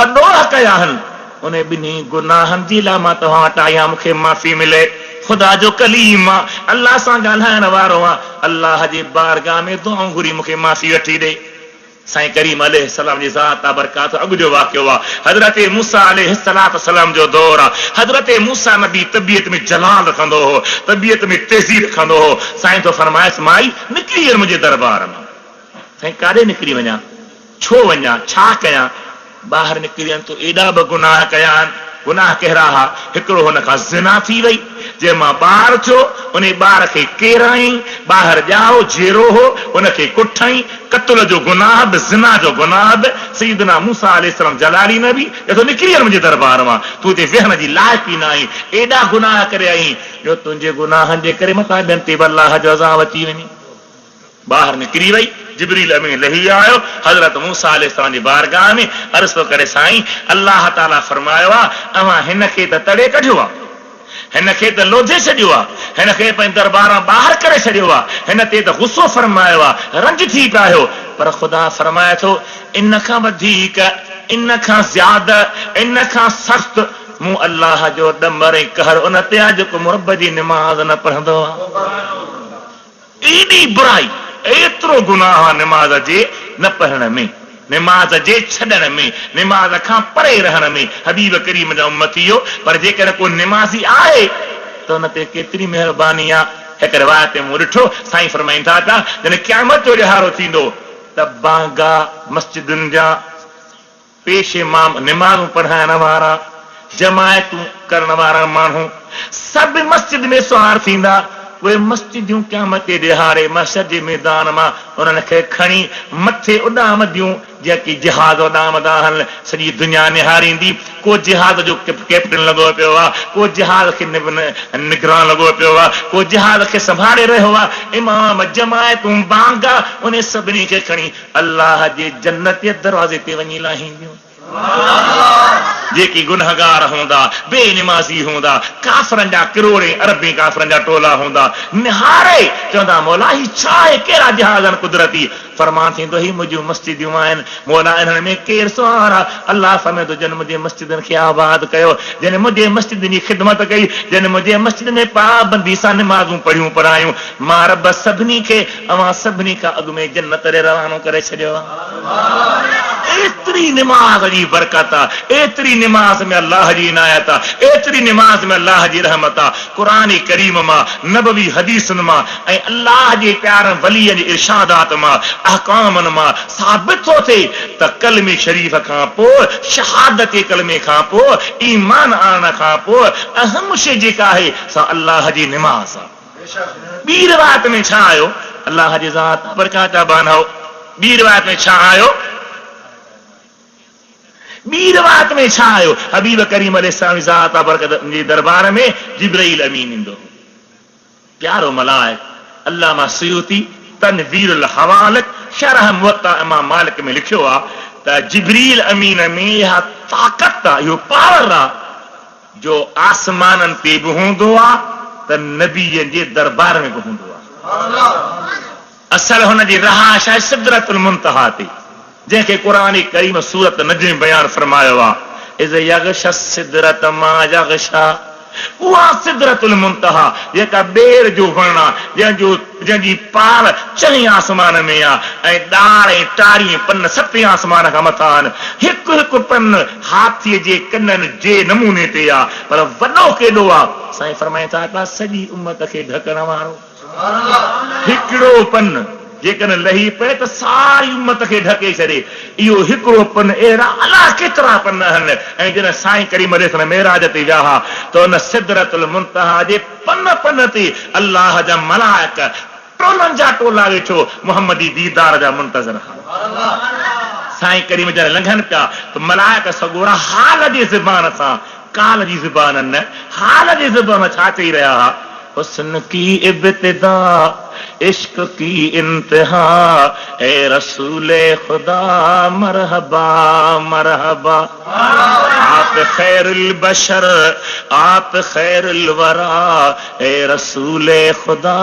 2 ॾोह कया आहिनि, उन 2 गुनाहनि जे लाइ मां तव्हां वटि आहियां, मूंखे माफ़ी मिले। खुदा जो कलीम आहे, अल्लाह सां ॻाल्हाइण वारो आहे, अल्लाह जे बारगाह में दुआऊं घुरी मूंखे माफ़ी वठी ॾे। साईं करीम अलैहिस्सलाम जी ज़ात बरकात अॻु जो वाक़ियो आहे। हज़रत मूसा अलैहिस्सलाम जो दौर आहे। हज़रत मूसा नबी तबियत में जलाल रखंदो हो, तबियत में तेज़ी रखंदो हो। साईं तो फरमाइसि माई निकिरी वञ मुंहिंजे दरबार मां। साईं काॾे निकिरी वञा, छो वञा, छा कयां? ॿाहिरि निकिरी वञ, तो एॾा बि गुनाह कया आहिनि। गुनाह कहिड़ा हा? हिकिड़ो हुन खां ज़िना थी वई, जे मां ॿार थियो, उन ॿार खे केराई, ॿाहिरि ॼाओ जेरो हो, उनखे कुठई, क़त्ल जो गुनाह बि, ज़िना जो गुनाह बि। सैयदना मूसा अलैहिस्सलाम जलाली नबी चयो निकिरी वञ मुंहिंजे दरबार मां, तूं हिते वेहण जी लाइक़ ई न आहीं, एॾा गुनाह करे आई जो तुंहिंजे गुनाहनि जे करे मथां ॿियनि ते अल्लाह जो अज़ाब अची वञे। ॿाहिरि निकिरी वई, जिब्रील अमीन लही आयो हज़रत मूसा अलैहिस्सलाम जी बारगाह में, अर्ज़ थो करे साईं अल्लाह ताला फरमायो आहे अवां हिन खे त तड़े कढियो आहे, हिन खे त लोधे छॾियो आहे, हिन खे पंहिंजे दरबार ॿाहिरि करे छॾियो आहे, हिन ते त गुस्सो फरमायो आहे, रंज थी पियो। पर ख़ुदा फरमाए थो इन खां वधीक, इन खां ज़्यादा, इन खां सख़्त मूं अल्लाह जो ॾंबर ऐं कहर उन ते आहे जेको मुरब जी निमाज़ न पढ़ंदो आहे। एॾी बुराई, एतिरो गुनाह निमाज़ जे न पढ़ण में, निमाज़ जे छॾण में, निमाज़ खां परे रहण में। हबीब करीम जा उम्मतीयो, पर जेकॾहिं को निमाज़ी आहे त उन ते केतिरी महिरबानी आहे। हिकु रिवायत ते मूं ॾिठो, साईं फरमाइनि था पिया जॾहिं क़यामत जो ॾिहाड़ो थींदो त बागा मस्जिदुनि जा पेश इमाम, निमाज़ूं पढ़ाइण वारा, जमायतूं करण वारा माण्हू सभु मस्जिद में सुवार थींदा। उहे मस्जिदूं क़यामत जे ॾिहाड़े महशर जे मैदान मां उन्हनि खे खणी मथे उॾामदियूं, जेकी जिहाज़ उॾामदा आहिनि, सॼी दुनिया निहारींदी। को जिहाज़ जो कैप्टन लॻो पियो आहे, को जिहाज़ खे निगरान लॻो पियो आहे, को जिहाज़ खे संभाले रहियो आहे। इमाम, जमायतूं, बांगा, उन सभिनी खे खणी अल्लाह जे जन्नत जे दरवाज़े ते वञी लाहींदियूं। जेकी गुनहगार हूंदा, बेनिमाज़ी हूंदा, काफ़रनि जा किरोड़े अरबी काफ़रनि जा टोला हूंदा, निहारे चवंदा मौला ही छा आहे, कहिड़ा जहाज़ आहिनि कुदरती? फरमान थींदो ही मुंहिंजूं मस्जिदूं आहिनि मौला, इन्हनि में केरु सुवार आहे? अल्लाह फरमाईंदो जन मुंहिंजे मस्जिदनि खे आबाद कयो, जन मुंहिंजे मस्जिदनि जी ख़िदमत कई, जन मुंहिंजे मस्जिद में पाबंदी सां निमाज़ूं पढ़ियूं पढ़ायूं, मां रब सभिनी खे अवां सभिनी खां अॻु में जन्नत ॾे रवानो करे छॾियो आहे। एतिरी निमाज़ जी बरकत आहे, एतिरी निमाज़ में अल्लाह जी इनायत आहे, एतिरी निमाज़ में अल्लाह जी रहमत आहे। क़ुरान करीम मां, नबवी हदीसुनि मां ऐं अल्लाह जे प्यारनि वलीअ जे इरशादात मां, अहकामनि मां साबित थो थिए त कलमे शरीफ़ खां पोइ, शहादत जे कलमे खां पोइ, ईमान आणण खां पोइ अहम शइ जेका आहे सा अल्लाह जी निमाज़ आहे। ॿी रिवायत में छा आयो? अल्लाह जी ज़ात बरकात बानो। ॿी रिवायत में छा आयो? ॿी रिवायत में छा आयो, हबीब करीम अलैहिस्सलाम ज़ात बरकत जे दरबार में जिब्राइल अमीन ईंदो। प्यारो मलाइक अल्लामा सयूती तनवीरुल हवालिक शरह मुवत्ता इमाम मालिक में लिखियो आहे त जिब्रील अमीन में इहा ताक़त आहे, इहो पावर आहे जो आसमाननि ते बि हूंदो आहे त नबीअ जे दरबार में बि हूंदो आहे। असल हुन जी रहाश आहे सिदरतुल मुंतहा ते, जंहिंखे क़ुरान करीम सूरत नजम बयान फरमायो आहे इज़ यग़शा सिदरत मा यग़शा, उहा सिदरतुल मुंतहा जेका ॿेर जो वण आहे, जंहिंजी पार चईं आसमान में आहे ऐं ॾाड़ ऐं टारी पन सतें आसमान खां मथां आहिनि। हिकु हिकु पन हाथीअ जे कननि जे नमूने ते आहे, पर वॾो केॾो आहे। साईं फरमाइनि था सॼी उम्मत खे ढकण वारो हिकिड़ो पन जेकॾहिं लही पए त सारी उम्मत खे ढके छॾे। इहो हिकिड़ो पन, अहिड़ा अलाह केतिरा पन आहिनि। ऐं जॾहिं साईं करीम अलैहि मेराज ते विया हा त हुन सिदरतुल मुंतहा जे पन पन ते अलाह जा मलाइक टोलनि जा टोला वेठो मुहम्मदी दीदार जा मुंतज़र हा। साईं करीम जॾहिं लंघनि पिया त मलाइक सगोरा हाल जी ज़बान सां, काल जी ज़बान न, हाल जी ज़बान छा चई रहिया हा, हुस्न की इब्तिदा इश्क की इंतहा ए रसूले खुदा मरहबा मरहबा, आप खैरुल बशर आप खैरुल वरा ए रसूले खुदा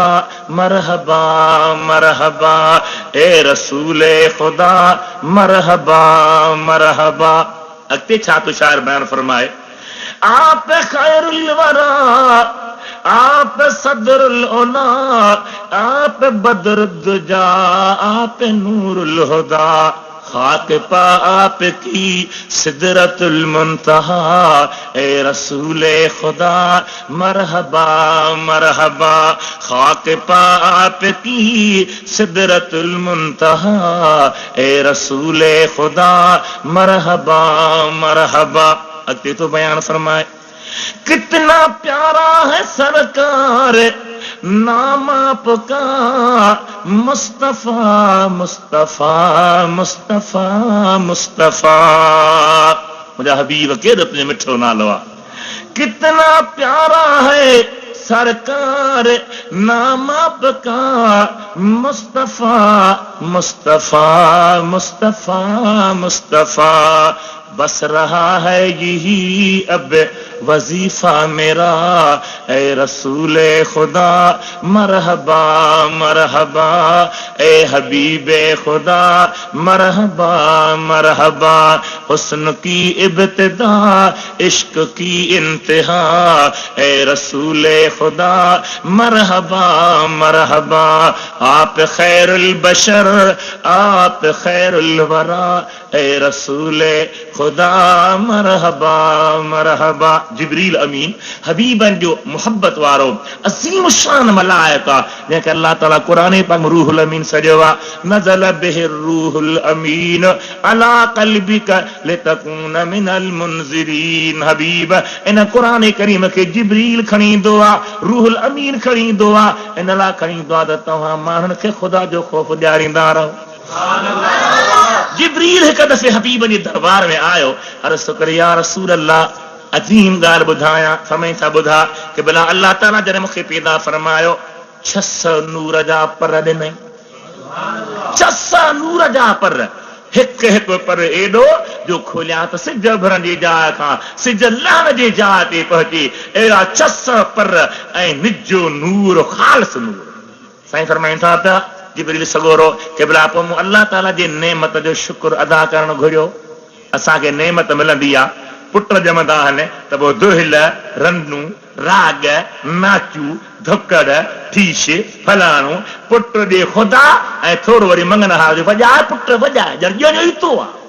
मरहबा मरहबा ए रसूले खुदा मरहबा मरहबा। अॻिते छा तो शायर बयान फरमाए, आप खैरुल वरा आप सदरुल उला आप बदरुद्दुजा आप नूरुल हुदा, खाक पा आप की सिदरतुल मुंतहा ए रसूले खुदा मरहबा मरहबा, खाक पा आप की सिदरतुल मुंतहा ए रसूले खुदा मरहबा मरहबा। अॻिते तो बयान फरमाए, कितना प्यारा है सरकार नाम आपका मुस्तफा मुस्तफा मुस्तफा मुस्तफा, मुंहिंजा हबीब केॾो तुंहिंजो मिठो नालो आहे। कितना प्यारा है सरकार नाम आपका मुस्तफा मुस्तफा मुस्तफा मुस्तफा, बस रहा है यही अब वजीफा मेरा ए रसूले खुदा मरहबा मरहबा ए हबीबे खुदा मरहबा मरहबा, हुस्न की इब्तिदा इश्क की इंतहा ए रसूले खुदा मरहबा मरहबा, आप खैरुल बशर आप खैरुल वरा ए रसूले खुदा मरहबा मरहबा। जिब्रील अमीन हबीबन जो मुहब्बत वारो अज़ीम शान मलाइक आहे, जंहिंखे अल्लाह ताला क़ुरान पाक में रूहुल अमीन सॼो आहे, नज़ल बिहिर रूहुल अमीन अला क़ल्बिका लितकून मिनल मुनज़िरीन। हबीब इन क़ुरान करीम खे जिब्रील खणी ईंदो आहे, रूहुल अमीन खणी ईंदो आहे, इन लाइ खणी ईंदो आहे त तव्हां माण्हुनि खे ख़ुदा जो ख़ौफ़ ॾियारींदा रहो। जिब्रील हिकु दफ़े हबीब जे दरबार में आयो, अर्ज़ करे या रसूल अल्लाह अजीम ॻाल्हि ॿुधायां। समय सां ॿुधा कि भला अल्लाह ताला जॾहिं मूंखे पैदा फरमायो 600 नूर जा पर ॾिनई, 600 नूर जा पर, हिकु हिकु पर एॾो जो खोलिया त सिज भरण जी जाइ खां सिज लहण जी जाइ ते पहुची, अहिड़ा 600 पर ऐं निजो नूर ख़ालिस नूर। साईं फरमाइनि था पिया जिब्रील सगोरो कि भला पोइ मूं अल्लाह ताला जे नेमत जो शुक्र अदा करणु घुरियो। असांखे नेमत मिलंदी आहे, पुट ॼमंदा आहिनि त पोइ दुहिल रंडू राग नाचू धुकड़ ठीश फलाणो पुट ॾे ख़ुदा ऐं थोरो वरी मंगन हाल वॼाए पुट वॼाए ॼण ॼणो ई तो आहे।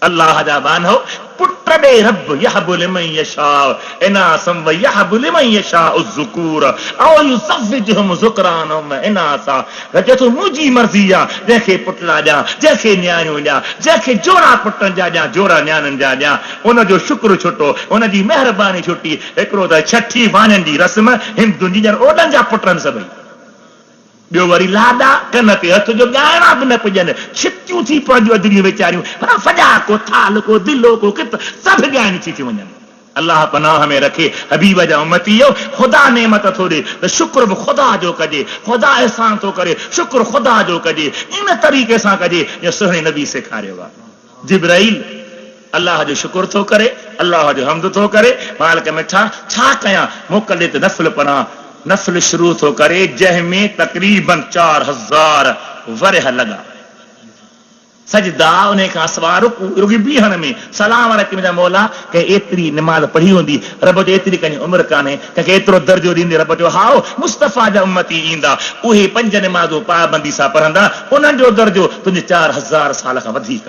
अल्लाह जा बानो पुट ॾे रब यहबु लिमन यशाउ इनासम व यहबु लिमन यशाउ ज़ुकूर औ युज़व्विजुहुम ज़ुकरानम व इनासा। रजे तो मुंहिंजी मर्ज़ी आहे, जंहिंखे पुटला ॾियां, जंहिंखे न्याणियूं ॾियां, जंहिंखे जोड़ा पुटनि जा ॾियां, जोड़ा न्याणियुनि जा ॾियां। उनजो शुक्र छुटो, उनजी महिरबानी छुटी। हिकिड़ो त छठी वाणनि जी रस्म हिंदुनि जी ॼण ओॾनि जा पुट आहिनि सभई। ॿियो वरी लाॾा कन ते हथ जो ॻाइणा बि न पुॼनि छितियूं थी पवंदियूं अदरियूं वीचारियूं पर फजा को थाल को दिलो को कित सभु ॻाइणी थी वञनि अल्लाह पनाह में रखे हबीब जा उम्मती ख़ुदा नेमत थो ॾे त शुक्र बि ख़ुदा जो कजे ख़ुदा एहसान थो करे शुक्र ख़ुदा जो कजे इन तरीक़े सां कजे जो सुहिणे नबी सेखारियो आहे जिब्राइल अल्लाह जो शुक्र थो करे अल्लाह जो हम्द थो करे मालिक मिठा छा कयां मोकिले त नफ़िल पढ़ां नफ़िल शुरू थो करे जंहिंमें तक़रीबन 4000 वरह लॻा सजदा उन खां सवाइ रुॻी बीहण में सलाम रखी मुंहिंजा मौला कंहिं एतिरी निमाज़ पढ़ी हूंदी रब जो एतिरी कंहिंजी उमिरि कान्हे कंहिंखे एतिरो दर्जो ॾींदे रब जो हाओ मुस्तफ़ा जा उम्मती ईंदा उहे 5 निमाज़ूं पाबंदी सां पढ़ंदा उन्हनि जो दर्जो तुंहिंजे 4000 साल खां वधीक